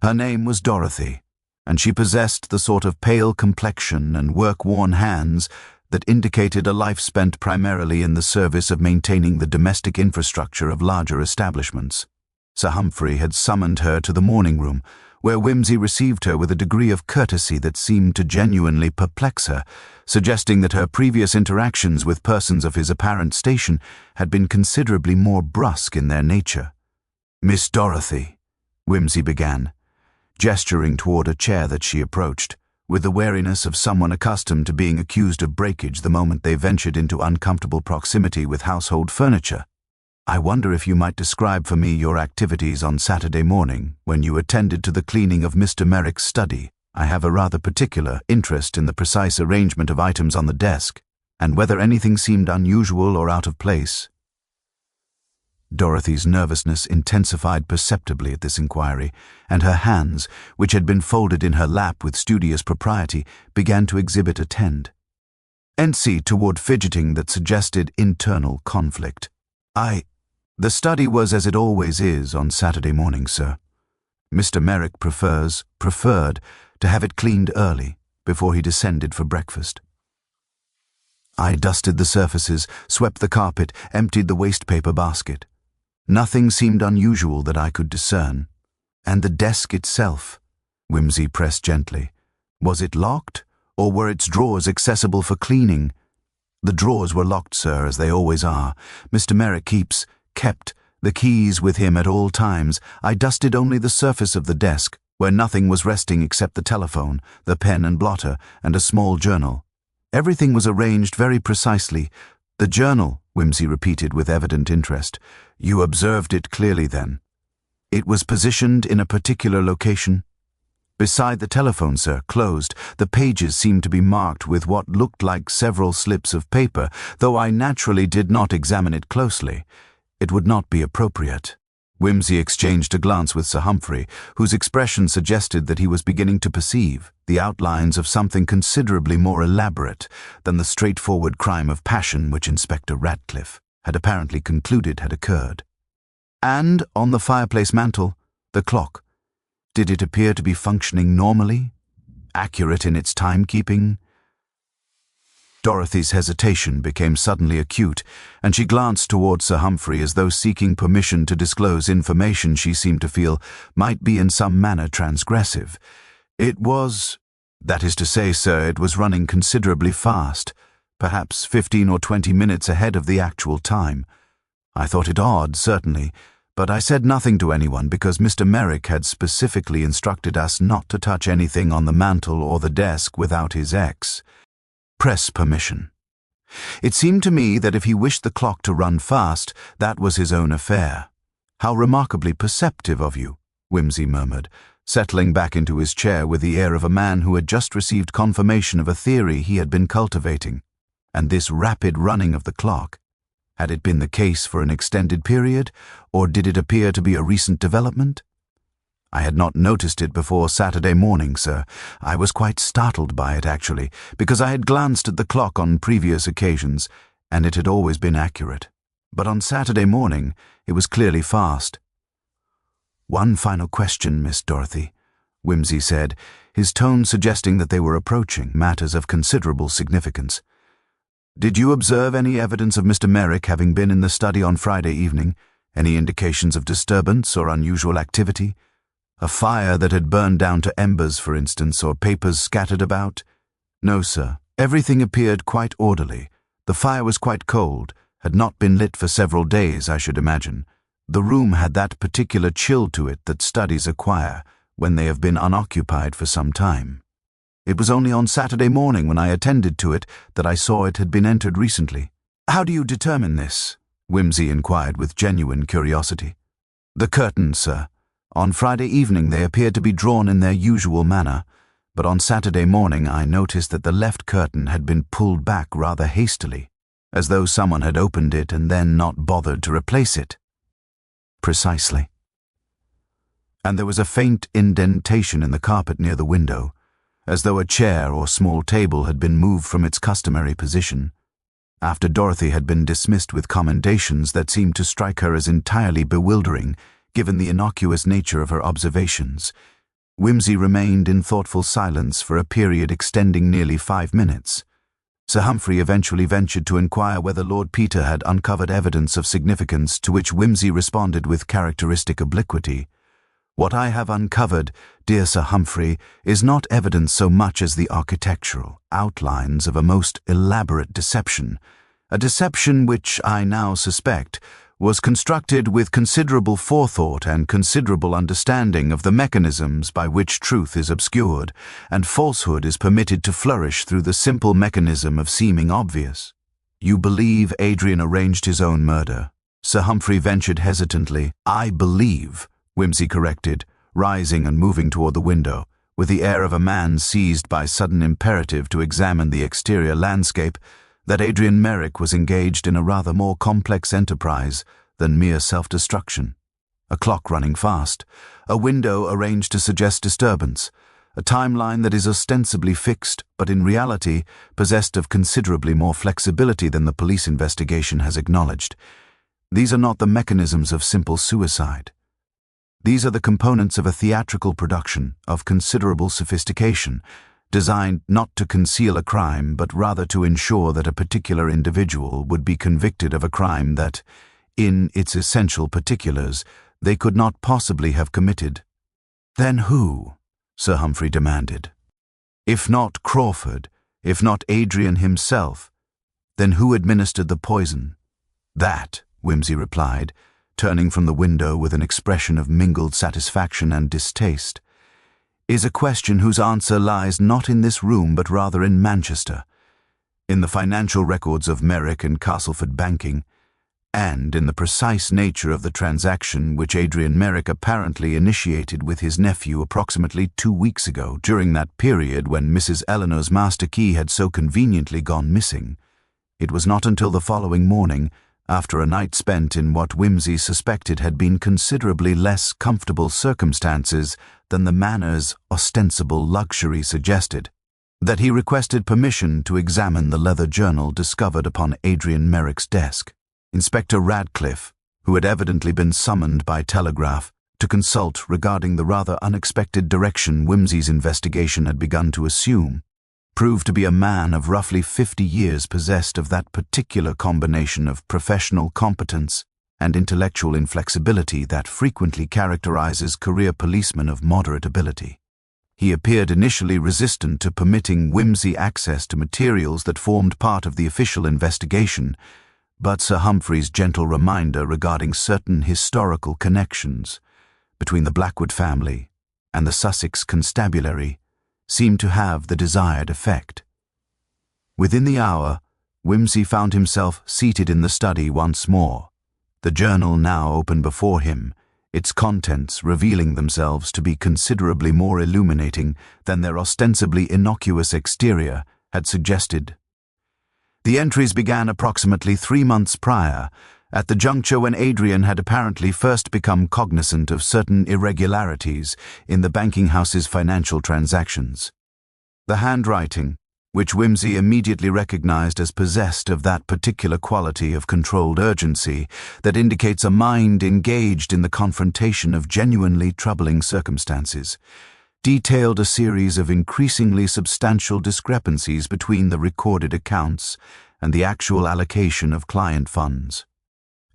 Her name was Dorothy, and she possessed the sort of pale complexion and work-worn hands that indicated a life spent primarily in the service of maintaining the domestic infrastructure of larger establishments. Sir Humphrey had summoned her to the morning room, where Whimsy received her with a degree of courtesy that seemed to genuinely perplex her, suggesting that her previous interactions with persons of his apparent station had been considerably more brusque in their nature. "Miss Dorothy," Whimsy began, gesturing toward a chair that she approached, with the wariness of someone accustomed to being accused of breakage the moment they ventured into uncomfortable proximity with household furniture. "I wonder if you might describe for me your activities on Saturday morning when you attended to the cleaning of Mr. Merrick's study. I have a rather particular interest in the precise arrangement of items on the desk, and whether anything seemed unusual or out of place." Dorothy's nervousness intensified perceptibly at this inquiry, and her hands, which had been folded in her lap with studious propriety, began to exhibit a tendency toward fidgeting that suggested internal conflict. The study was as it always is on Saturday morning, sir. Mr. Merrick preferred to have it cleaned early, before he descended for breakfast. I dusted the surfaces, swept the carpet, emptied the wastepaper basket. Nothing seemed unusual that I could discern. And the desk itself, Whimsy pressed gently. Was it locked, or were its drawers accessible for cleaning? The drawers were locked, sir, as they always are. Mr. Merrick kept the keys with him at all times. I dusted only the surface of the desk, where nothing was resting except the telephone, the pen and blotter, and a small journal. Everything was arranged very precisely. The journal, Whimsy repeated with evident interest. You observed it clearly, then? It was positioned in a particular location? Beside the telephone, sir, closed. The pages seemed to be marked with what looked like several slips of paper, though I naturally did not examine it closely. It would not be appropriate. Whimsy exchanged a glance with Sir Humphrey, whose expression suggested that he was beginning to perceive the outlines of something considerably more elaborate than the straightforward crime of passion which Inspector Ratcliffe had apparently concluded had occurred. And on the fireplace mantel, the clock. Did it appear to be functioning normally? Accurate in its timekeeping? Dorothy's hesitation became suddenly acute, and she glanced towards Sir Humphrey as though seeking permission to disclose information she seemed to feel might be in some manner transgressive. It was, that is to say, sir, it was running considerably fast, perhaps 15 or 20 minutes ahead of the actual time. I thought it odd, certainly, but I said nothing to anyone because Mr. Merrick had specifically instructed us not to touch anything on the mantel or the desk without his press permission. It seemed to me that if he wished the clock to run fast, that was his own affair. How remarkably perceptive of you, Whimsy murmured, settling back into his chair with the air of a man who had just received confirmation of a theory he had been cultivating. And this rapid running of the clock, had it been the case for an extended period, or did it appear to be a recent development? I had not noticed it before Saturday morning, sir. I was quite startled by it, actually, because I had glanced at the clock on previous occasions, and it had always been accurate. But on Saturday morning, it was clearly fast. One final question, Miss Dorothy, Whimsy said, his tone suggesting that they were approaching matters of considerable significance. Did you observe any evidence of Mr. Merrick having been in the study on Friday evening? Any indications of disturbance or unusual activity? A fire that had burned down to embers, for instance, or papers scattered about? No, sir. Everything appeared quite orderly. The fire was quite cold, had not been lit for several days, I should imagine. The room had that particular chill to it that studies acquire when they have been unoccupied for some time. It was only on Saturday morning when I attended to it that I saw it had been entered recently. How do you determine this? Whimsy inquired with genuine curiosity. The curtains, sir. On Friday evening they appeared to be drawn in their usual manner, but on Saturday morning I noticed that the left curtain had been pulled back rather hastily, as though someone had opened it and then not bothered to replace it. Precisely. And there was a faint indentation in the carpet near the window, as though a chair or small table had been moved from its customary position. After Dorothy had been dismissed with commendations that seemed to strike her as entirely bewildering, given the innocuous nature of her observations, Whimsy remained in thoughtful silence for a period extending nearly 5 minutes. Sir Humphrey eventually ventured to inquire whether Lord Peter had uncovered evidence of significance, to which Whimsy responded with characteristic obliquity. What I have uncovered, dear Sir Humphrey, is not evidence so much as the architectural outlines of a most elaborate deception, a deception which, I now suspect, was constructed with considerable forethought and considerable understanding of the mechanisms by which truth is obscured, and falsehood is permitted to flourish through the simple mechanism of seeming obvious. You believe Adrian arranged his own murder? Sir Humphrey ventured hesitantly. I believe, Whimsy corrected, rising and moving toward the window, with the air of a man seized by sudden imperative to examine the exterior landscape, that Adrian Merrick was engaged in a rather more complex enterprise than mere self-destruction. A clock running fast, a window arranged to suggest disturbance, a timeline that is ostensibly fixed but in reality possessed of considerably more flexibility than the police investigation has acknowledged. These are not the mechanisms of simple suicide. These are the components of a theatrical production of considerable sophistication, designed not to conceal a crime but rather to ensure that a particular individual would be convicted of a crime that, in its essential particulars, they could not possibly have committed. Then who? Sir Humphrey demanded. If not Crawford, if not Adrian himself, then who administered the poison? That, Wimsey replied, turning from the window with an expression of mingled satisfaction and distaste, is a question whose answer lies not in this room but rather in Manchester, in the financial records of Merrick and Castleford banking, and in the precise nature of the transaction which Adrian Merrick apparently initiated with his nephew approximately 2 weeks ago, during that period when Mrs. Eleanor's master key had so conveniently gone missing. It was not until the following morning, after a night spent in what Wimsey suspected had been considerably less comfortable circumstances than the Manor's ostensible luxury suggested, that he requested permission to examine the leather journal discovered upon Adrian Merrick's desk. Inspector Radcliffe, who had evidently been summoned by telegraph to consult regarding the rather unexpected direction Wimsey's investigation had begun to assume, proved to be a man of roughly 50 years possessed of that particular combination of professional competence and intellectual inflexibility that frequently characterizes career policemen of moderate ability. He appeared initially resistant to permitting Wimsey access to materials that formed part of the official investigation, but Sir Humphrey's gentle reminder regarding certain historical connections between the Blackwood family and the Sussex constabulary seemed to have the desired effect. Within the hour, Wimsey found himself seated in the study once more, the journal now open before him, its contents revealing themselves to be considerably more illuminating than their ostensibly innocuous exterior had suggested. The entries began approximately 3 months prior, at the juncture when Adrian had apparently first become cognizant of certain irregularities in the banking house's financial transactions. The handwriting, which Wimsey immediately recognized as possessed of that particular quality of controlled urgency that indicates a mind engaged in the confrontation of genuinely troubling circumstances, detailed a series of increasingly substantial discrepancies between the recorded accounts and the actual allocation of client funds.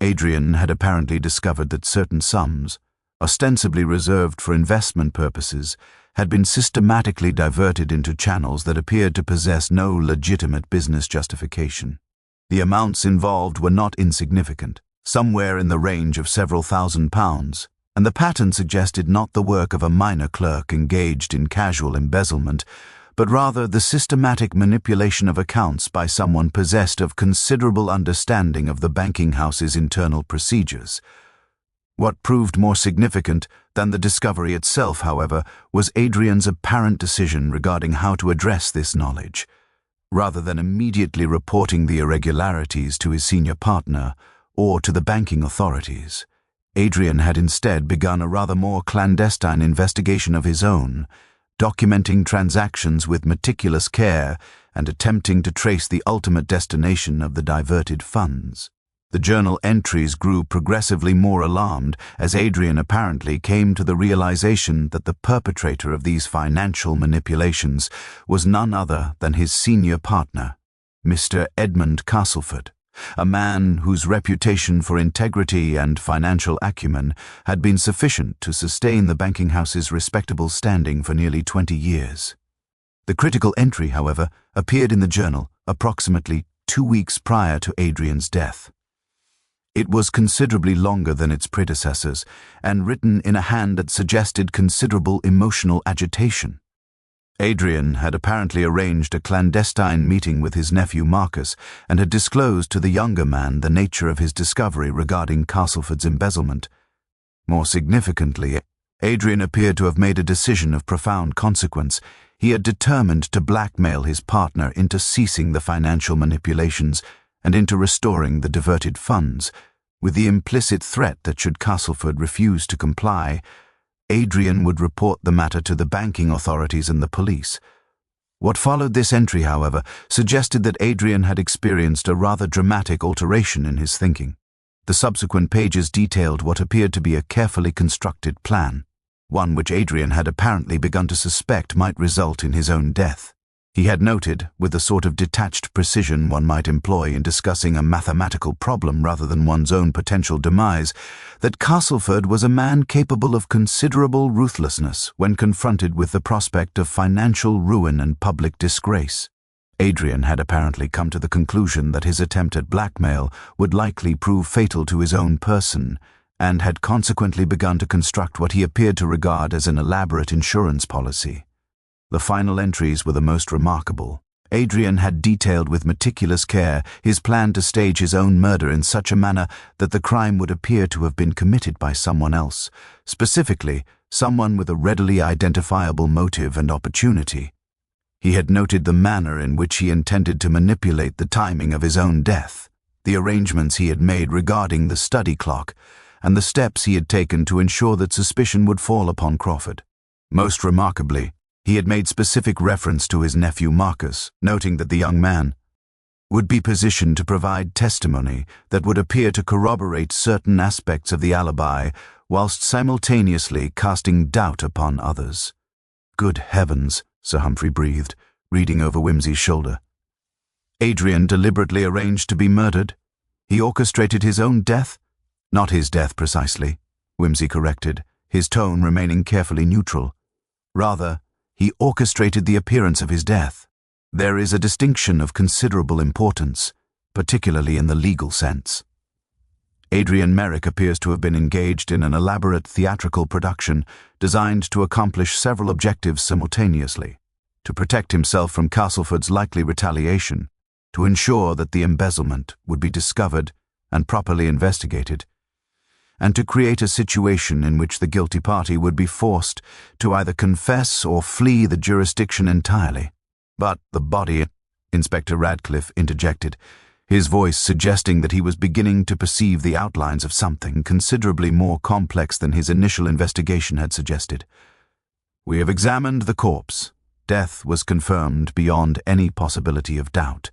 Adrian had apparently discovered that certain sums, ostensibly reserved for investment purposes, had been systematically diverted into channels that appeared to possess no legitimate business justification. The amounts involved were not insignificant, somewhere in the range of several £1,000s, and the pattern suggested not the work of a minor clerk engaged in casual embezzlement, but rather the systematic manipulation of accounts by someone possessed of considerable understanding of the banking house's internal procedures. What proved more significant than the discovery itself, however, was Adrian's apparent decision regarding how to address this knowledge. Rather than immediately reporting the irregularities to his senior partner or to the banking authorities, Adrian had instead begun a rather more clandestine investigation of his own, documenting transactions with meticulous care and attempting to trace the ultimate destination of the diverted funds. The journal entries grew progressively more alarmed as Adrian apparently came to the realization that the perpetrator of these financial manipulations was none other than his senior partner, Mr. Edmund Castleford, a man whose reputation for integrity and financial acumen had been sufficient to sustain the banking house's respectable standing for nearly 20 years. The critical entry, however, appeared in the journal approximately 2 weeks prior to Adrian's death. It was considerably longer than its predecessors and written in a hand that suggested considerable emotional agitation. Adrian had apparently arranged a clandestine meeting with his nephew Marcus and had disclosed to the younger man the nature of his discovery regarding Castleford's embezzlement. More significantly, Adrian appeared to have made a decision of profound consequence. He had determined to blackmail his partner into ceasing the financial manipulations and into restoring the diverted funds, with the implicit threat that should Castleford refuse to comply, Adrian would report the matter to the banking authorities and the police. What followed this entry, however, suggested that Adrian had experienced a rather dramatic alteration in his thinking. The subsequent pages detailed what appeared to be a carefully constructed plan. one which Adrian had apparently begun to suspect might result in his own death. He had noted, with the sort of detached precision one might employ in discussing a mathematical problem rather than one's own potential demise, that Castleford was a man capable of considerable ruthlessness when confronted with the prospect of financial ruin and public disgrace. Adrian had apparently come to the conclusion that his attempt at blackmail would likely prove fatal to his own person, and had consequently begun to construct what he appeared to regard as an elaborate insurance policy. The final entries were the most remarkable. Adrian had detailed with meticulous care his plan to stage his own murder in such a manner that the crime would appear to have been committed by someone else, specifically someone with a readily identifiable motive and opportunity. He had noted the manner in which he intended to manipulate the timing of his own death, the arrangements he had made regarding the study clock, and the steps he had taken to ensure that suspicion would fall upon Crawford. Most remarkably, he had made specific reference to his nephew Marcus, noting that the young man would be positioned to provide testimony that would appear to corroborate certain aspects of the alibi whilst simultaneously casting doubt upon others. "Good heavens," Sir Humphrey breathed, reading over Whimsy's shoulder. Adrian deliberately arranged to be murdered? He orchestrated his own death? Not his death precisely, Whimsy corrected, his tone remaining carefully neutral. Rather, he orchestrated the appearance of his death. There is a distinction of considerable importance, particularly in the legal sense. Adrian Merrick appears to have been engaged in an elaborate theatrical production designed to accomplish several objectives simultaneously: to protect himself from Castleford's likely retaliation, to ensure that the embezzlement would be discovered and properly investigated, and to create a situation in which the guilty party would be forced to either confess or flee the jurisdiction entirely. "But the body," Inspector Radcliffe interjected, his voice suggesting that he was beginning to perceive the outlines of something considerably more complex than his initial investigation had suggested. "We have examined the corpse. Death was confirmed beyond any possibility of doubt.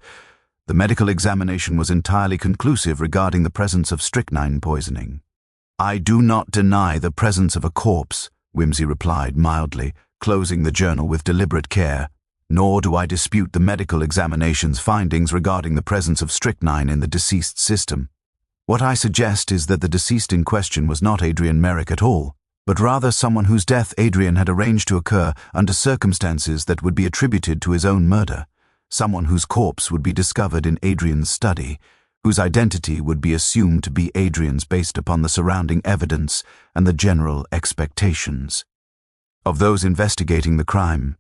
The medical examination was entirely conclusive regarding the presence of strychnine poisoning." "I do not deny the presence of a corpse," Whimsy replied mildly, closing the journal with deliberate care. "Nor do I dispute the medical examination's findings regarding the presence of strychnine in the deceased's system. What I suggest is that the deceased in question was not Adrian Merrick at all, but rather someone whose death Adrian had arranged to occur under circumstances that would be attributed to his own murder, someone whose corpse would be discovered in Adrian's study, whose identity would be assumed to be Adrian's based upon the surrounding evidence and the general expectations of those investigating the crime."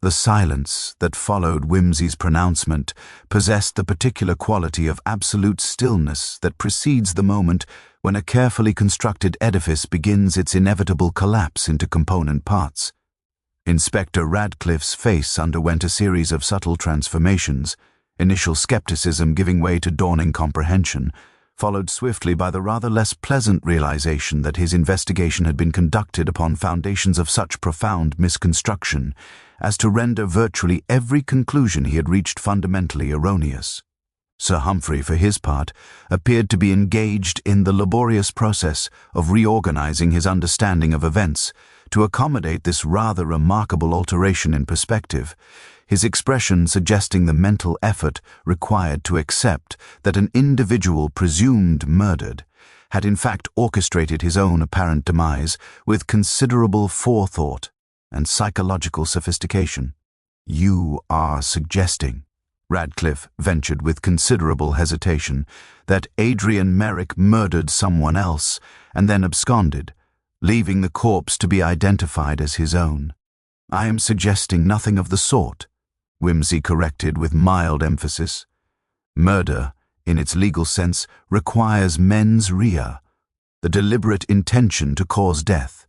The silence that followed Whimsy's pronouncement possessed the particular quality of absolute stillness that precedes the moment when a carefully constructed edifice begins its inevitable collapse into component parts. Inspector Radcliffe's face underwent a series of subtle transformations, initial skepticism giving way to dawning comprehension, followed swiftly by the rather less pleasant realization that his investigation had been conducted upon foundations of such profound misconstruction as to render virtually every conclusion he had reached fundamentally erroneous. Sir Humphrey, for his part, appeared to be engaged in the laborious process of reorganizing his understanding of events to accommodate this rather remarkable alteration in perspective, his expression suggesting the mental effort required to accept that an individual presumed murdered had in fact orchestrated his own apparent demise with considerable forethought and psychological sophistication. "You are suggesting," Radcliffe ventured with considerable hesitation, "that Adrian Merrick murdered someone else and then absconded, leaving the corpse to be identified as his own." "I am suggesting nothing of the sort," Whimsy corrected with mild emphasis. "Murder, in its legal sense, requires mens rea, the deliberate intention to cause death.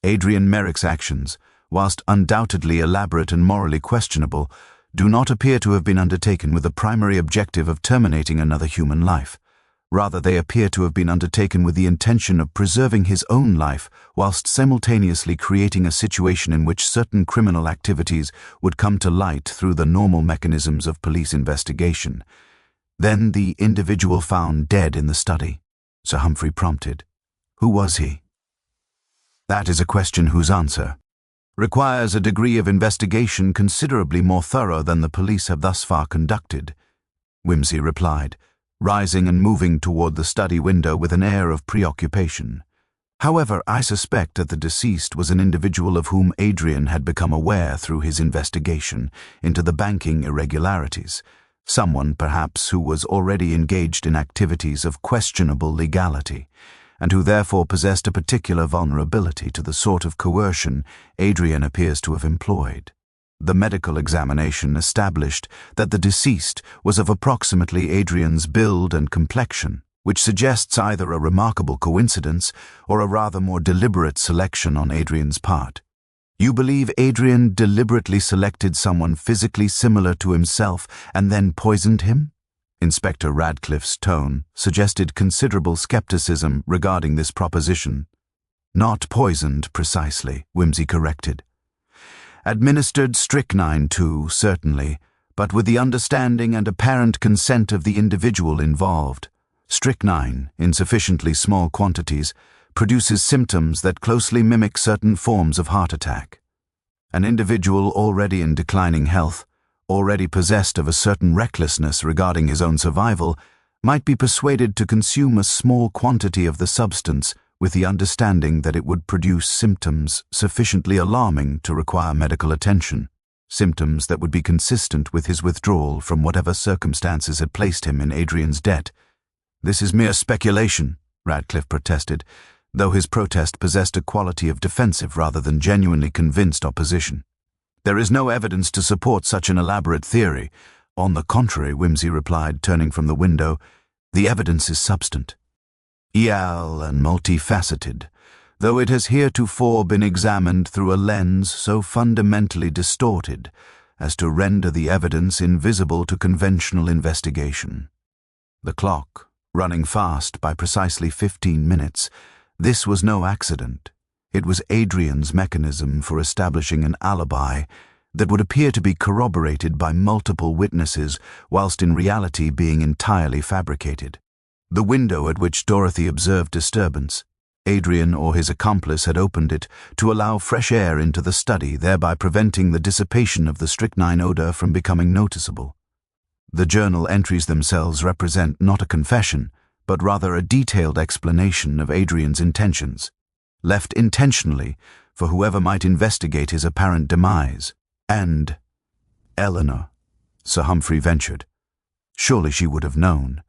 Adrian Merrick's actions, whilst undoubtedly elaborate and morally questionable, do not appear to have been undertaken with the primary objective of terminating another human life. Rather, they appear to have been undertaken with the intention of preserving his own life whilst simultaneously creating a situation in which certain criminal activities would come to light through the normal mechanisms of police investigation. Then the individual found dead in the study," Sir Humphrey prompted. "Who was he?" That is a question whose answer requires a degree of investigation considerably more thorough than the police have thus far conducted, Whimsy replied, rising and moving toward the study window with an air of preoccupation. However, I suspect that the deceased was an individual of whom Adrian had become aware through his investigation into the banking irregularities, someone perhaps who was already engaged in activities of questionable legality, and who therefore possessed a particular vulnerability to the sort of coercion Adrian appears to have employed. The medical examination established that the deceased was of approximately Adrian's build and complexion, which suggests either a remarkable coincidence or a rather more deliberate selection on Adrian's part. You believe Adrian deliberately selected someone physically similar to himself and then poisoned him? Inspector Radcliffe's tone suggested considerable skepticism regarding this proposition. Not poisoned, precisely, Whimsy corrected. Administered strychnine too, certainly, but with the understanding and apparent consent of the individual involved. Strychnine, in sufficiently small quantities, produces symptoms that closely mimic certain forms of heart attack. An individual already in declining health, already possessed of a certain recklessness regarding his own survival, might be persuaded to consume a small quantity of the substance with the understanding that it would produce symptoms sufficiently alarming to require medical attention, symptoms that would be consistent with his withdrawal from whatever circumstances had placed him in Adrian's debt. This is mere speculation, Radcliffe protested, though his protest possessed a quality of defensive rather than genuinely convinced opposition. There is no evidence to support such an elaborate theory. On the contrary, Whimsy replied, turning from the window, the evidence is substant, real and multifaceted, though it has heretofore been examined through a lens so fundamentally distorted as to render the evidence invisible to conventional investigation. The clock, running fast by precisely 15 minutes, this was no accident. It was Adrian's mechanism for establishing an alibi that would appear to be corroborated by multiple witnesses, whilst in reality being entirely fabricated. The window at which Dorothy observed disturbance, Adrian or his accomplice had opened it to allow fresh air into the study, thereby preventing the dissipation of the strychnine odor from becoming noticeable. The journal entries themselves represent not a confession, but rather a detailed explanation of Adrian's intentions, left intentionally for whoever might investigate his apparent demise. And Eleanor, Sir Humphrey ventured. Surely she would have known.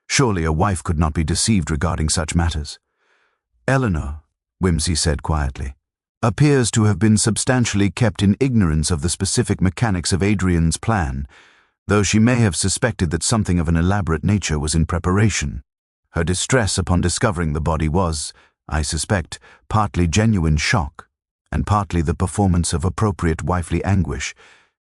Surely a wife could not be deceived regarding such matters. Eleanor, Whimsy said quietly, appears to have been substantially kept in ignorance of the specific mechanics of Adrian's plan, though she may have suspected that something of an elaborate nature was in preparation. Her distress upon discovering the body was, I suspect, partly genuine shock, and partly the performance of appropriate wifely anguish.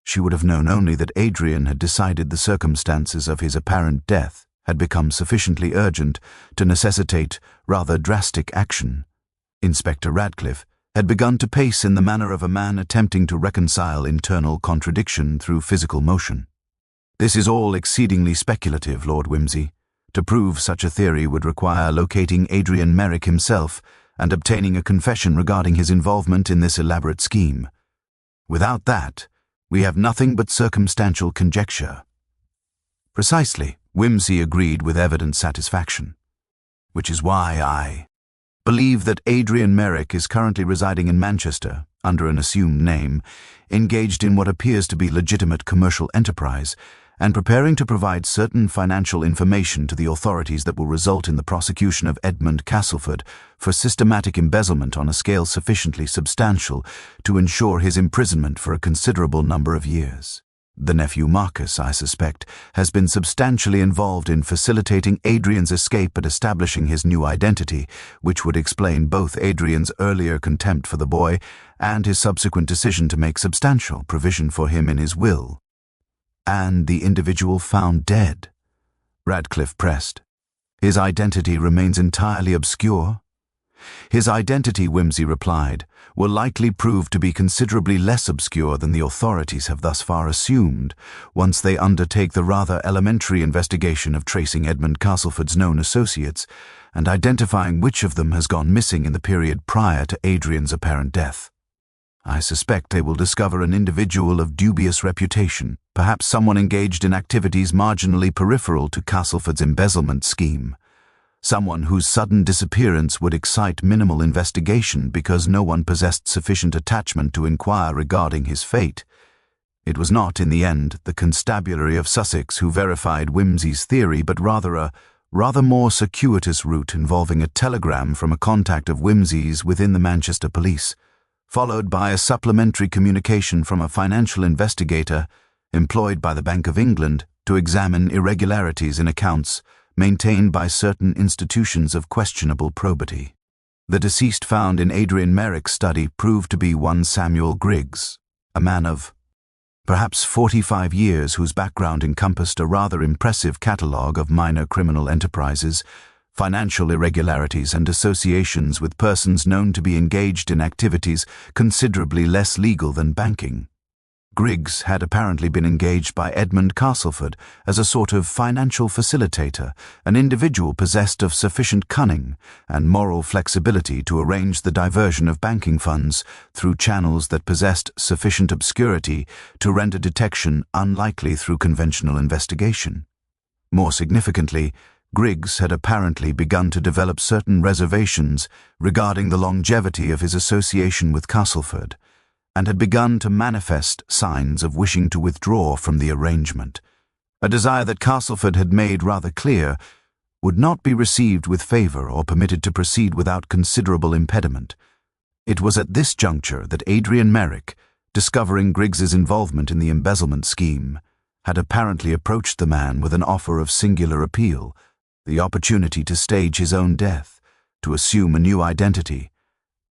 She would have known only that Adrian had decided the circumstances of his apparent death had become sufficiently urgent to necessitate rather drastic action. Inspector Radcliffe had begun to pace in the manner of a man attempting to reconcile internal contradiction through physical motion. This is all exceedingly speculative, Lord Whimsy. To prove such a theory would require locating Adrian Merrick himself and obtaining a confession regarding his involvement in this elaborate scheme. Without that, we have nothing but circumstantial conjecture. Precisely, Whimsy agreed with evident satisfaction, which is why I believe that Adrian Merrick is currently residing in Manchester, under an assumed name, engaged in what appears to be legitimate commercial enterprise, and preparing to provide certain financial information to the authorities that will result in the prosecution of Edmund Castleford for systematic embezzlement on a scale sufficiently substantial to ensure his imprisonment for a considerable number of years. The nephew Marcus, I suspect, has been substantially involved in facilitating Adrian's escape and establishing his new identity, which would explain both Adrian's earlier contempt for the boy and his subsequent decision to make substantial provision for him in his will. And the individual found dead, Radcliffe pressed. His identity remains entirely obscure. His identity, Whimsy replied, will likely prove to be considerably less obscure than the authorities have thus far assumed, once they undertake the rather elementary investigation of tracing Edmund Castleford's known associates, and identifying which of them has gone missing in the period prior to Adrian's apparent death. I suspect they will discover an individual of dubious reputation, perhaps someone engaged in activities marginally peripheral to Castleford's embezzlement scheme. Someone whose sudden disappearance would excite minimal investigation because no one possessed sufficient attachment to inquire regarding his fate. It was not, in the end, the constabulary of Sussex who verified Whimsy's theory, but rather a more circuitous route involving a telegram from a contact of Whimsy's within the Manchester police, followed by a supplementary communication from a financial investigator employed by the Bank of England to examine irregularities in accounts maintained by certain institutions of questionable probity. The deceased found in Adrian Merrick's study proved to be one Samuel Griggs, a man of perhaps 45 years whose background encompassed a rather impressive catalogue of minor criminal enterprises, financial irregularities, and associations with persons known to be engaged in activities considerably less legal than banking. Griggs had apparently been engaged by Edmund Castleford as a sort of financial facilitator, an individual possessed of sufficient cunning and moral flexibility to arrange the diversion of banking funds through channels that possessed sufficient obscurity to render detection unlikely through conventional investigation. More significantly, Griggs had apparently begun to develop certain reservations regarding the longevity of his association with Castleford, and had begun to manifest signs of wishing to withdraw from the arrangement, a desire that Castleford had made rather clear would not be received with favour or permitted to proceed without considerable impediment. It was at this juncture that Adrian Merrick, discovering Griggs's involvement in the embezzlement scheme, had apparently approached the man with an offer of singular appeal, the opportunity to stage his own death, to assume a new identity,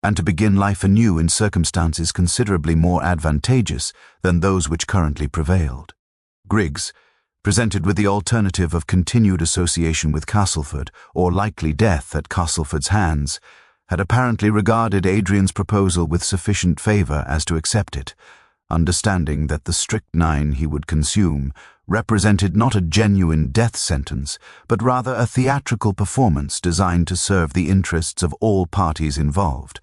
and to begin life anew in circumstances considerably more advantageous than those which currently prevailed. Griggs, presented with the alternative of continued association with Castleford or likely death at Castleford's hands, had apparently regarded Adrian's proposal with sufficient favour as to accept it, understanding that the strychnine he would consume represented not a genuine death sentence, but rather a theatrical performance designed to serve the interests of all parties involved,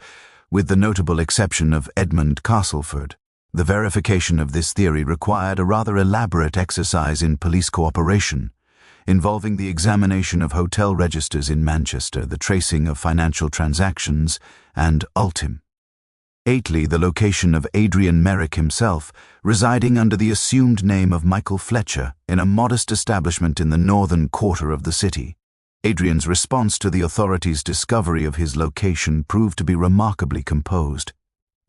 with the notable exception of Edmund Castleford. The verification of this theory required a rather elaborate exercise in police cooperation, involving the examination of hotel registers in Manchester, the tracing of financial transactions, and ultimately the location of Adrian Merrick himself, residing under the assumed name of Michael Fletcher in a modest establishment in the northern quarter of the city. Adrian's response to the authorities' discovery of his location proved to be remarkably composed.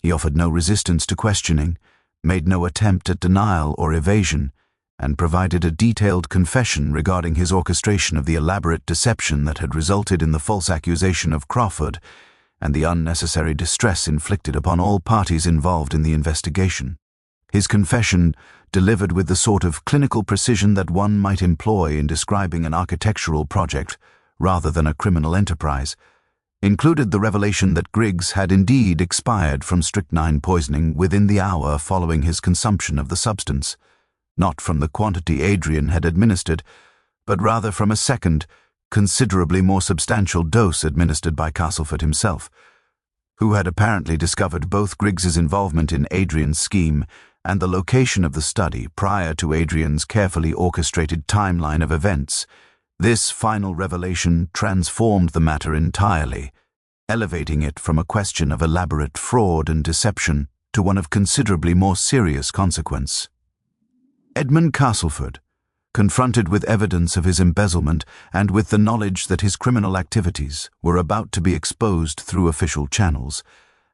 He offered no resistance to questioning, made no attempt at denial or evasion, and provided a detailed confession regarding his orchestration of the elaborate deception that had resulted in the false accusation of Crawford and the unnecessary distress inflicted upon all parties involved in the investigation. His confession, delivered with the sort of clinical precision that one might employ in describing an architectural project rather than a criminal enterprise, included the revelation that Griggs had indeed expired from strychnine poisoning within the hour following his consumption of the substance, not from the quantity Adrian had administered, but rather from a second, considerably more substantial dose administered by Castleford himself, who had apparently discovered both Griggs's involvement in Adrian's scheme and the location of the study prior to Adrian's carefully orchestrated timeline of events. This final revelation transformed the matter entirely, elevating it from a question of elaborate fraud and deception to one of considerably more serious consequence. Edmund Castleford, confronted with evidence of his embezzlement and with the knowledge that his criminal activities were about to be exposed through official channels,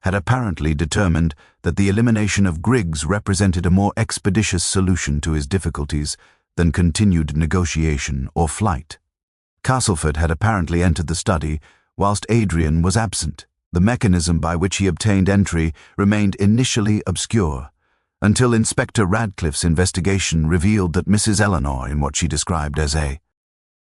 had apparently determined that the elimination of Griggs represented a more expeditious solution to his difficulties than continued negotiation or flight. Castleford had apparently entered the study whilst Adrian was absent. The mechanism by which he obtained entry remained initially obscure, until Inspector Radcliffe's investigation revealed that Mrs. Eleanor, in what she described as a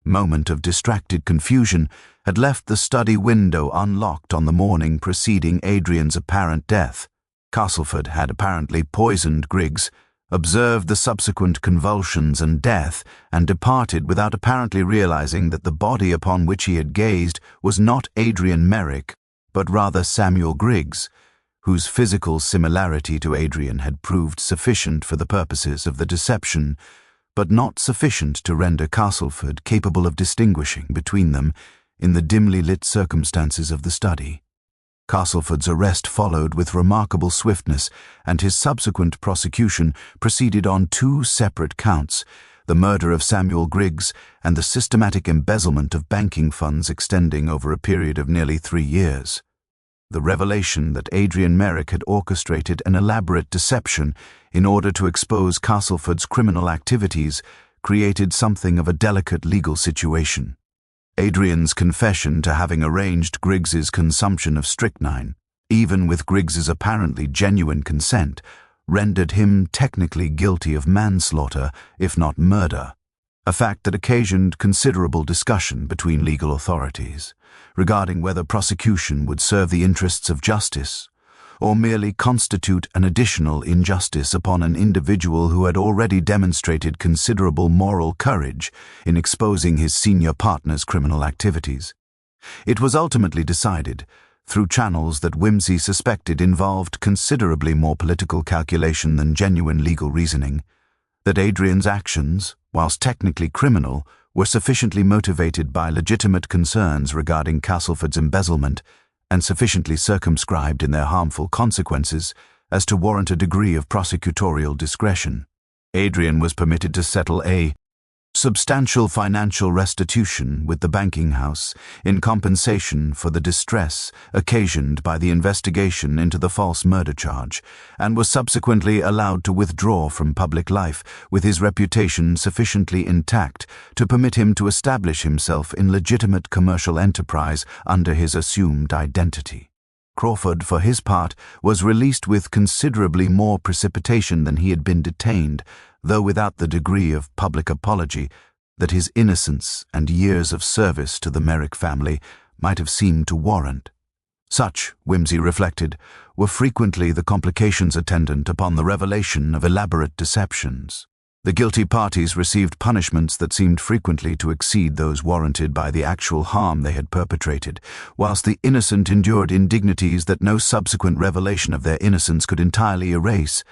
moment of distracted confusion, had left the study window unlocked on the morning preceding Adrian's apparent death. Castleford had apparently poisoned Griggs, observed the subsequent convulsions and death, and departed without apparently realizing that the body upon which he had gazed was not Adrian Merrick, but rather Samuel Griggs, whose physical similarity to Adrian had proved sufficient for the purposes of the deception, but not sufficient to render Castleford capable of distinguishing between them in the dimly lit circumstances of the study. Castleford's arrest followed with remarkable swiftness, and his subsequent prosecution proceeded on two separate counts: the murder of Samuel Griggs and the systematic embezzlement of banking funds extending over a period of nearly 3 years. The revelation that Adrian Merrick had orchestrated an elaborate deception in order to expose Castleford's criminal activities created something of a delicate legal situation. Adrian's confession to having arranged Griggs's consumption of strychnine, even with Griggs's apparently genuine consent, rendered him technically guilty of manslaughter, if not murder, a fact that occasioned considerable discussion between legal authorities regarding whether prosecution would serve the interests of justice or merely constitute an additional injustice upon an individual who had already demonstrated considerable moral courage in exposing his senior partner's criminal activities. It was ultimately decided, through channels that Whimsy suspected involved considerably more political calculation than genuine legal reasoning, that Adrian's actions, whilst technically criminal, were sufficiently motivated by legitimate concerns regarding Castleford's embezzlement and sufficiently circumscribed in their harmful consequences as to warrant a degree of prosecutorial discretion. Adrian was permitted to settle a substantial financial restitution with the banking house in compensation for the distress occasioned by the investigation into the false murder charge, and was subsequently allowed to withdraw from public life with his reputation sufficiently intact to permit him to establish himself in legitimate commercial enterprise under his assumed identity. Crawford, for his part, was released with considerably more precipitation than he had been detained, though without the degree of public apology that his innocence and years of service to the Merrick family might have seemed to warrant. Such, Whimsy reflected, were frequently the complications attendant upon the revelation of elaborate deceptions. The guilty parties received punishments that seemed frequently to exceed those warranted by the actual harm they had perpetrated, whilst the innocent endured indignities that no subsequent revelation of their innocence could entirely erase.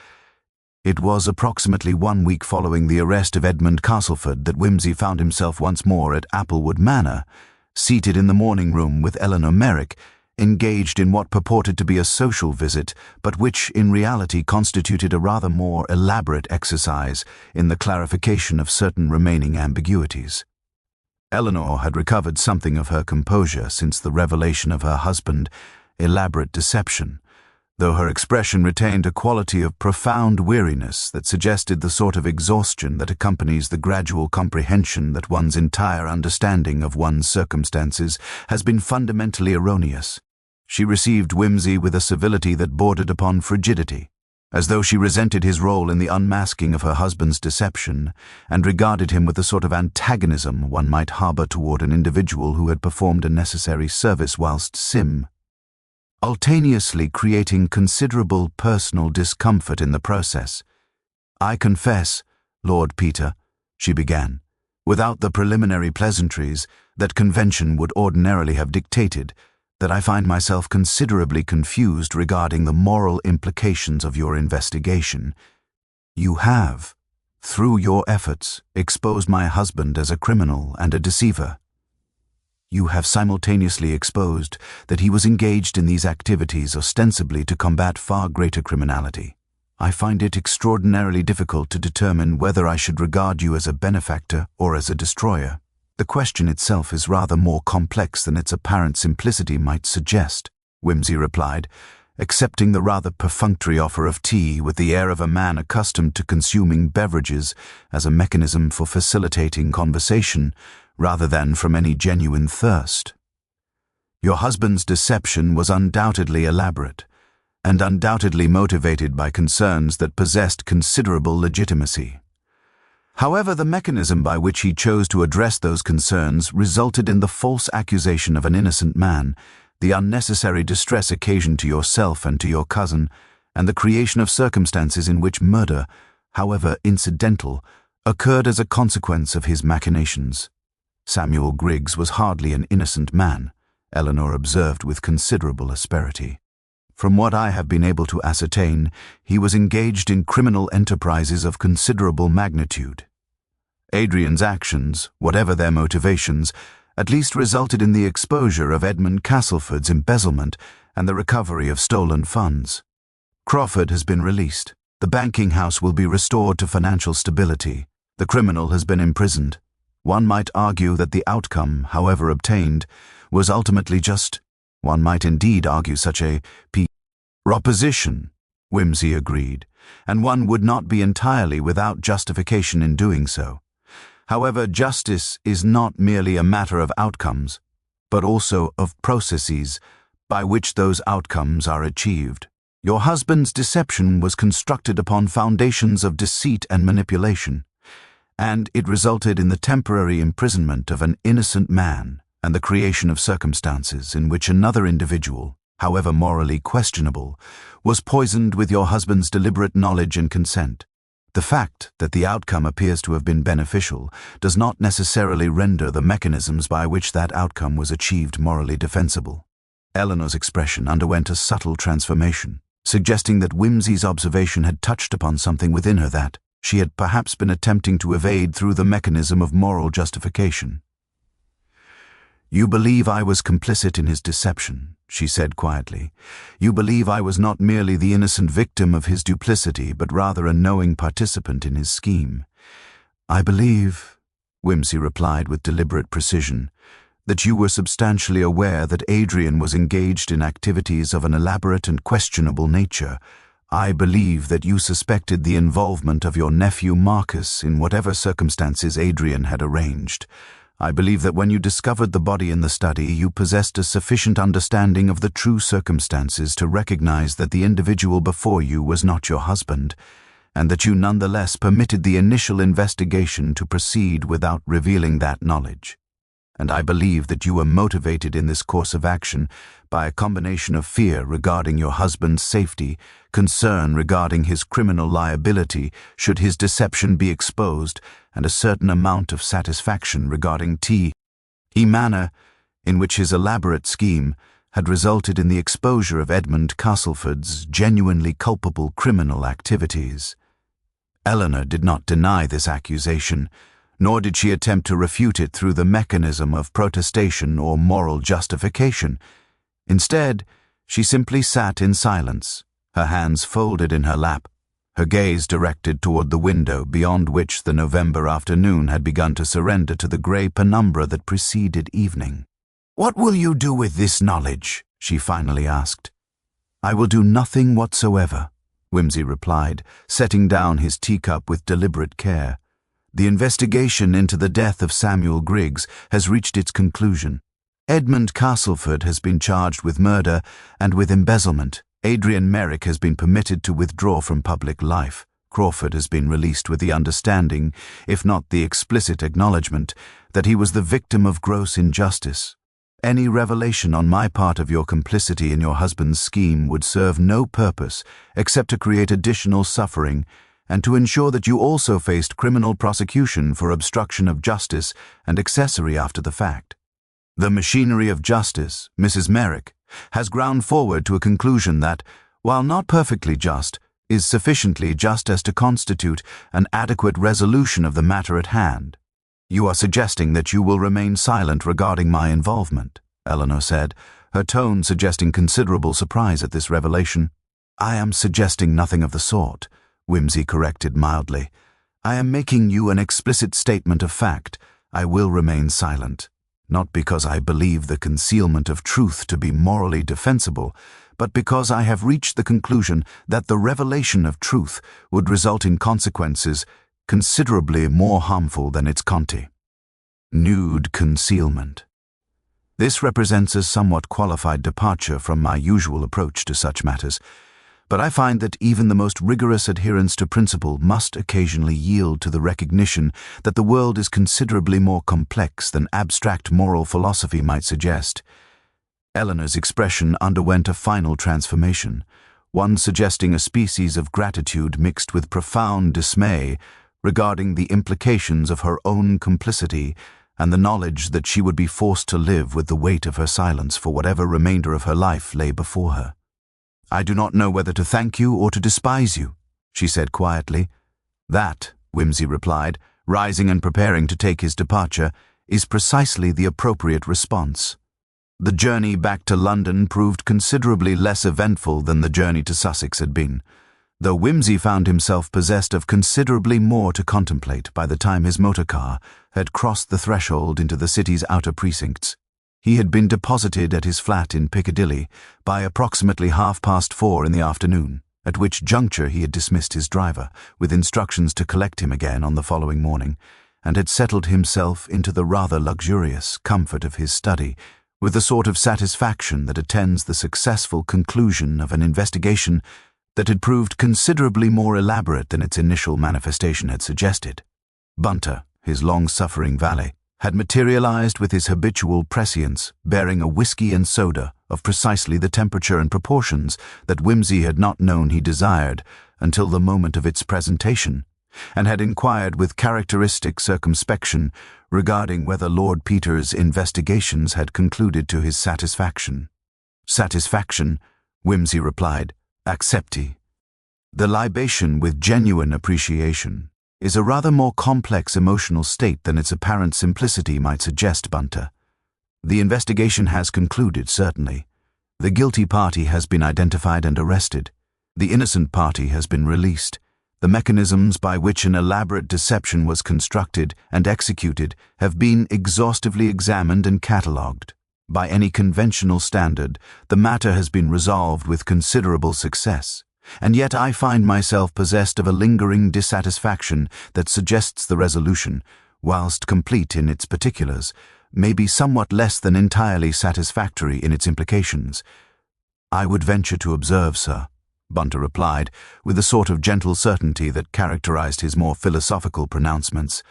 It was approximately 1 week following the arrest of Edmund Castleford that Whimsy found himself once more at Applewood Manor, seated in the morning room with Eleanor Merrick, engaged in what purported to be a social visit, but which in reality constituted a rather more elaborate exercise in the clarification of certain remaining ambiguities. Eleanor had recovered something of her composure since the revelation of her husband's elaborate deception, though her expression retained a quality of profound weariness that suggested the sort of exhaustion that accompanies the gradual comprehension that one's entire understanding of one's circumstances has been fundamentally erroneous. She received Whimsy with a civility that bordered upon frigidity, as though she resented his role in the unmasking of her husband's deception, and regarded him with the sort of antagonism one might harbour toward an individual who had performed a necessary service whilst simultaneously creating considerable personal discomfort in the process. "I confess, Lord Peter," she began, without the preliminary pleasantries that convention would ordinarily have dictated, "that I find myself considerably confused regarding the moral implications of your investigation. You have, through your efforts, exposed my husband as a criminal and a deceiver. You have simultaneously exposed that he was engaged in these activities ostensibly to combat far greater criminality. I find it extraordinarily difficult to determine whether I should regard you as a benefactor or as a destroyer. The question itself is rather more complex than its apparent simplicity might suggest," Whimsy replied, accepting the rather perfunctory offer of tea with the air of a man accustomed to consuming beverages as a mechanism for facilitating conversation, rather than from any genuine thirst. "Your husband's deception was undoubtedly elaborate, and undoubtedly motivated by concerns that possessed considerable legitimacy. However, the mechanism by which he chose to address those concerns resulted in the false accusation of an innocent man, the unnecessary distress occasioned to yourself and to your cousin, and the creation of circumstances in which murder, however incidental, occurred as a consequence of his machinations. Samuel Griggs was hardly an innocent man, Eleanor observed with considerable asperity. From what I have been able to ascertain, he was engaged in criminal enterprises of considerable magnitude. Adrian's actions, whatever their motivations, at least resulted in the exposure of Edmund Castleford's embezzlement and the recovery of stolen funds. Crawford has been released. The banking house will be restored to financial stability. The criminal has been imprisoned. One might argue that the outcome, however obtained, was ultimately just. One might indeed argue such a proposition, Whimsy agreed, and one would not be entirely without justification in doing so. However, justice is not merely a matter of outcomes, but also of processes by which those outcomes are achieved. Your husband's deception was constructed upon foundations of deceit and manipulation, and it resulted in the temporary imprisonment of an innocent man and the creation of circumstances in which another individual, however morally questionable, was poisoned with your husband's deliberate knowledge and consent. The fact that the outcome appears to have been beneficial does not necessarily render the mechanisms by which that outcome was achieved morally defensible. Eleanor's expression underwent a subtle transformation, suggesting that Whimsy's observation had touched upon something within her that she had perhaps been attempting to evade through the mechanism of moral justification. "You believe I was complicit in his deception," she said quietly. "You believe I was not merely the innocent victim of his duplicity, but rather a knowing participant in his scheme." "I believe," Whimsy replied with deliberate precision, "that you were substantially aware that Adrian was engaged in activities of an elaborate and questionable nature. I believe that you suspected the involvement of your nephew Marcus in whatever circumstances Adrian had arranged. I believe that when you discovered the body in the study, you possessed a sufficient understanding of the true circumstances to recognize that the individual before you was not your husband, and that you nonetheless permitted the initial investigation to proceed without revealing that knowledge. And I believe that you were motivated in this course of action by a combination of fear regarding your husband's safety, concern regarding his criminal liability should his deception be exposed, and a certain amount of satisfaction regarding the manner in which his elaborate scheme had resulted in the exposure of Edmund Castleford's genuinely culpable criminal activities. Eleanor did not deny this accusation, nor did she attempt to refute it through the mechanism of protestation or moral justification. Instead, she simply sat in silence, her hands folded in her lap, her gaze directed toward the window beyond which the November afternoon had begun to surrender to the grey penumbra that preceded evening. "What will you do with this knowledge?" she finally asked. "I will do nothing whatsoever," Whimsy replied, setting down his teacup with deliberate care. "The investigation into the death of Samuel Griggs has reached its conclusion. Edmund Castleford has been charged with murder and with embezzlement. Adrian Merrick has been permitted to withdraw from public life. Crawford has been released with the understanding, if not the explicit acknowledgement, that he was the victim of gross injustice. Any revelation on my part of your complicity in your husband's scheme would serve no purpose except to create additional suffering and to ensure that you also faced criminal prosecution for obstruction of justice and accessory after the fact. The machinery of justice, Mrs. Merrick, has ground forward to a conclusion that, while not perfectly just, is sufficiently just as to constitute an adequate resolution of the matter at hand. You are suggesting that you will remain silent regarding my involvement," Eleanor said, her tone suggesting considerable surprise at this revelation. "I am suggesting nothing of the sort," Whimsy corrected mildly. "I am making you an explicit statement of fact. I will remain silent, not because I believe the concealment of truth to be morally defensible, but because I have reached the conclusion that the revelation of truth would result in consequences considerably more harmful than its nude concealment. This represents a somewhat qualified departure from my usual approach to such matters, but I find that even the most rigorous adherence to principle must occasionally yield to the recognition that the world is considerably more complex than abstract moral philosophy might suggest. Eleanor's expression underwent a final transformation, one suggesting a species of gratitude mixed with profound dismay regarding the implications of her own complicity and the knowledge that she would be forced to live with the weight of her silence for whatever remainder of her life lay before her. "I do not know whether to thank you or to despise you," she said quietly. "That," Whimsy replied, rising and preparing to take his departure, "is precisely the appropriate response." The journey back to London proved considerably less eventful than the journey to Sussex had been, though Whimsy found himself possessed of considerably more to contemplate by the time his motor car had crossed the threshold into the city's outer precincts. He had been deposited at his flat in Piccadilly by approximately 4:30 in the afternoon, at which juncture he had dismissed his driver, with instructions to collect him again on the following morning, and had settled himself into the rather luxurious comfort of his study, with the sort of satisfaction that attends the successful conclusion of an investigation that had proved considerably more elaborate than its initial manifestation had suggested. Bunter, his long-suffering valet, had materialized with his habitual prescience, bearing a whiskey and soda of precisely the temperature and proportions that Whimsy had not known he desired until the moment of its presentation, and had inquired with characteristic circumspection regarding whether Lord Peter's investigations had concluded to his satisfaction. "Satisfaction," Whimsy replied, "accepti." The libation with genuine appreciation is a rather more complex emotional state than its apparent simplicity might suggest, Bunter. The investigation has concluded, certainly. The guilty party has been identified and arrested. The innocent party has been released. The mechanisms by which an elaborate deception was constructed and executed have been exhaustively examined and catalogued. By any conventional standard, the matter has been resolved with considerable success, and yet I find myself possessed of a lingering dissatisfaction that suggests the resolution, whilst complete in its particulars, may be somewhat less than entirely satisfactory in its implications. "I would venture to observe, sir," Bunter replied, with a sort of gentle certainty that characterized his more philosophical pronouncements,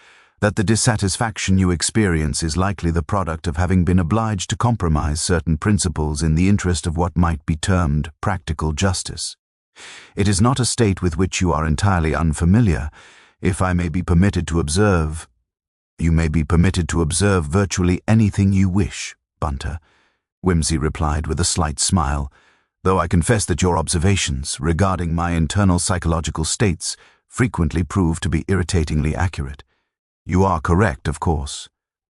"that the dissatisfaction you experience is likely the product of having been obliged to compromise certain principles in the interest of what might be termed practical justice. It is not a state with which you are entirely unfamiliar, if I may be permitted to observe." "You may be permitted to observe virtually anything you wish, Bunter," Whimsy replied with a slight smile, "though I confess that your observations regarding my internal psychological states frequently prove to be irritatingly accurate. You are correct, of course.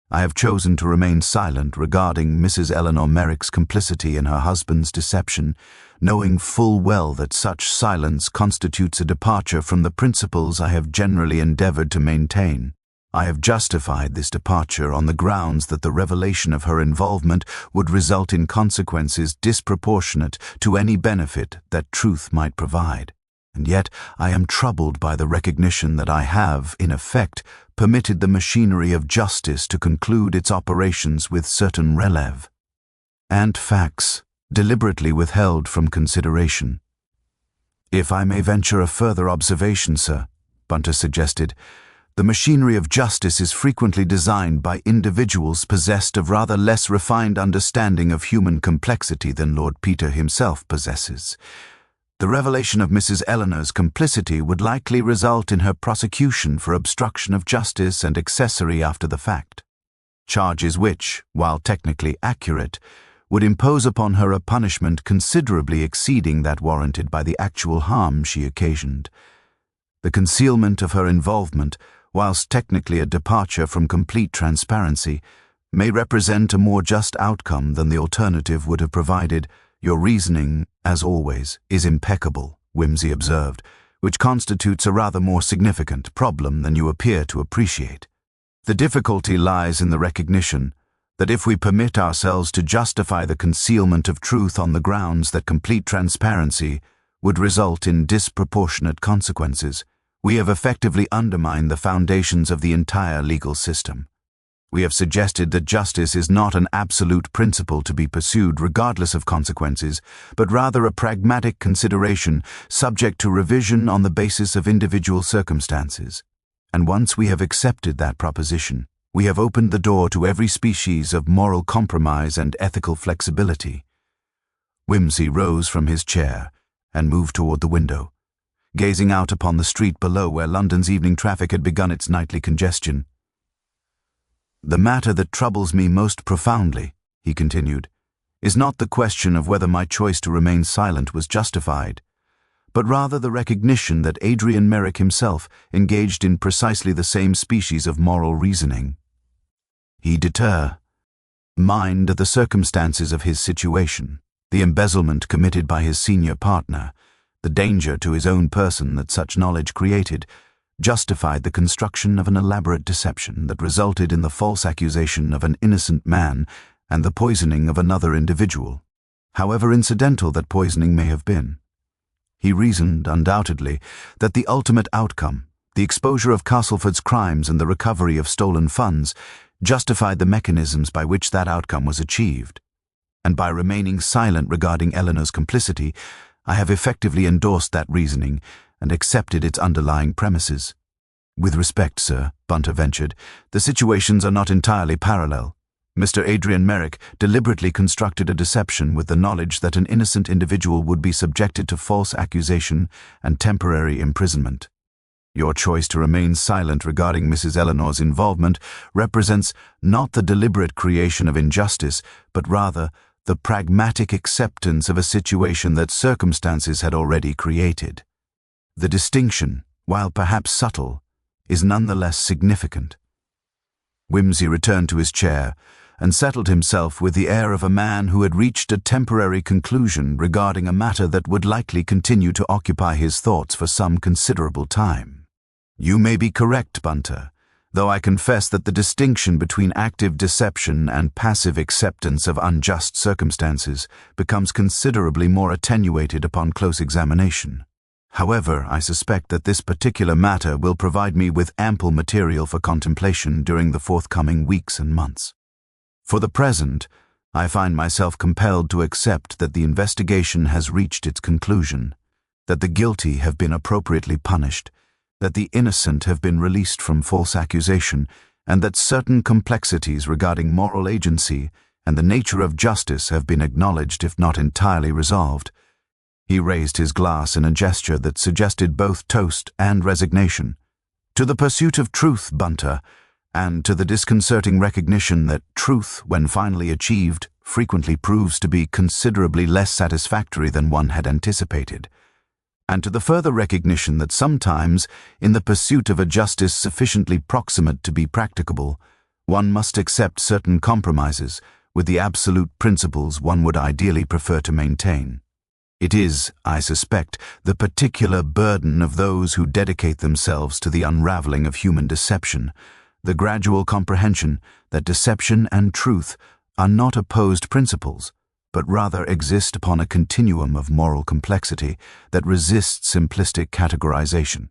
I have chosen to remain silent regarding Mrs. Eleanor Merrick's complicity in her husband's deception, knowing full well that such silence constitutes a departure from the principles I have generally endeavored to maintain. I have justified this departure on the grounds that the revelation of her involvement would result in consequences disproportionate to any benefit that truth might provide. And yet I am troubled by the recognition that I have, in effect, permitted the machinery of justice to conclude its operations with certain relève and facts deliberately withheld from consideration. "If I may venture a further observation, sir," Bunter suggested, "the machinery of justice is frequently designed by individuals possessed of rather less refined understanding of human complexity than Lord Peter himself possesses. The revelation of Mrs. Eleanor's complicity would likely result in her prosecution for obstruction of justice and accessory after the fact, charges which, while technically accurate, would impose upon her a punishment considerably exceeding that warranted by the actual harm she occasioned. The concealment of her involvement, whilst technically a departure from complete transparency, may represent a more just outcome than the alternative would have provided. Your reasoning, as always, is impeccable," Whimsy observed, "which constitutes a rather more significant problem than you appear to appreciate. The difficulty lies in the recognition that if we permit ourselves to justify the concealment of truth on the grounds that complete transparency would result in disproportionate consequences, we have effectively undermined the foundations of the entire legal system. We have suggested that justice is not an absolute principle to be pursued regardless of consequences, but rather a pragmatic consideration subject to revision on the basis of individual circumstances. And once we have accepted that proposition, we have opened the door to every species of moral compromise and ethical flexibility." Whimsy rose from his chair and moved toward the window, gazing out upon the street below where London's evening traffic had begun its nightly congestion. "The matter that troubles me most profoundly," he continued, "is not the question of whether my choice to remain silent was justified, but rather the recognition that Adrian Merrick himself engaged in precisely the same species of moral reasoning. He determined the circumstances of his situation, the embezzlement committed by his senior partner, the danger to his own person that such knowledge created, justified the construction of an elaborate deception that resulted in the false accusation of an innocent man and the poisoning of another individual, however incidental that poisoning may have been. He reasoned, undoubtedly, that the ultimate outcome, the exposure of Castleford's crimes and the recovery of stolen funds, justified the mechanisms by which that outcome was achieved. And by remaining silent regarding Eleanor's complicity, I have effectively endorsed that reasoning and accepted its underlying premises. With respect, sir," Bunter ventured, "the situations are not entirely parallel. Mr. Adrian Merrick deliberately constructed a deception with the knowledge that an innocent individual would be subjected to false accusation and temporary imprisonment. Your choice to remain silent regarding Mrs. Eleanor's involvement represents not the deliberate creation of injustice, but rather the pragmatic acceptance of a situation that circumstances had already created. The distinction, while perhaps subtle, is nonetheless significant." Whimsy returned to his chair and settled himself with the air of a man who had reached a temporary conclusion regarding a matter that would likely continue to occupy his thoughts for some considerable time. "You may be correct, Bunter, though I confess that the distinction between active deception and passive acceptance of unjust circumstances becomes considerably more attenuated upon close examination. However, I suspect that this particular matter will provide me with ample material for contemplation during the forthcoming weeks and months. For the present, I find myself compelled to accept that the investigation has reached its conclusion, that the guilty have been appropriately punished, that the innocent have been released from false accusation, and that certain complexities regarding moral agency and the nature of justice have been acknowledged if not entirely resolved." He raised his glass in a gesture that suggested both toast and resignation. "To the pursuit of truth, Bunter, and to the disconcerting recognition that truth, when finally achieved, frequently proves to be considerably less satisfactory than one had anticipated. And to the further recognition that sometimes, in the pursuit of a justice sufficiently proximate to be practicable, one must accept certain compromises with the absolute principles one would ideally prefer to maintain. It is, I suspect, the particular burden of those who dedicate themselves to the unraveling of human deception, the gradual comprehension that deception and truth are not opposed principles, but rather exist upon a continuum of moral complexity that resists simplistic categorization.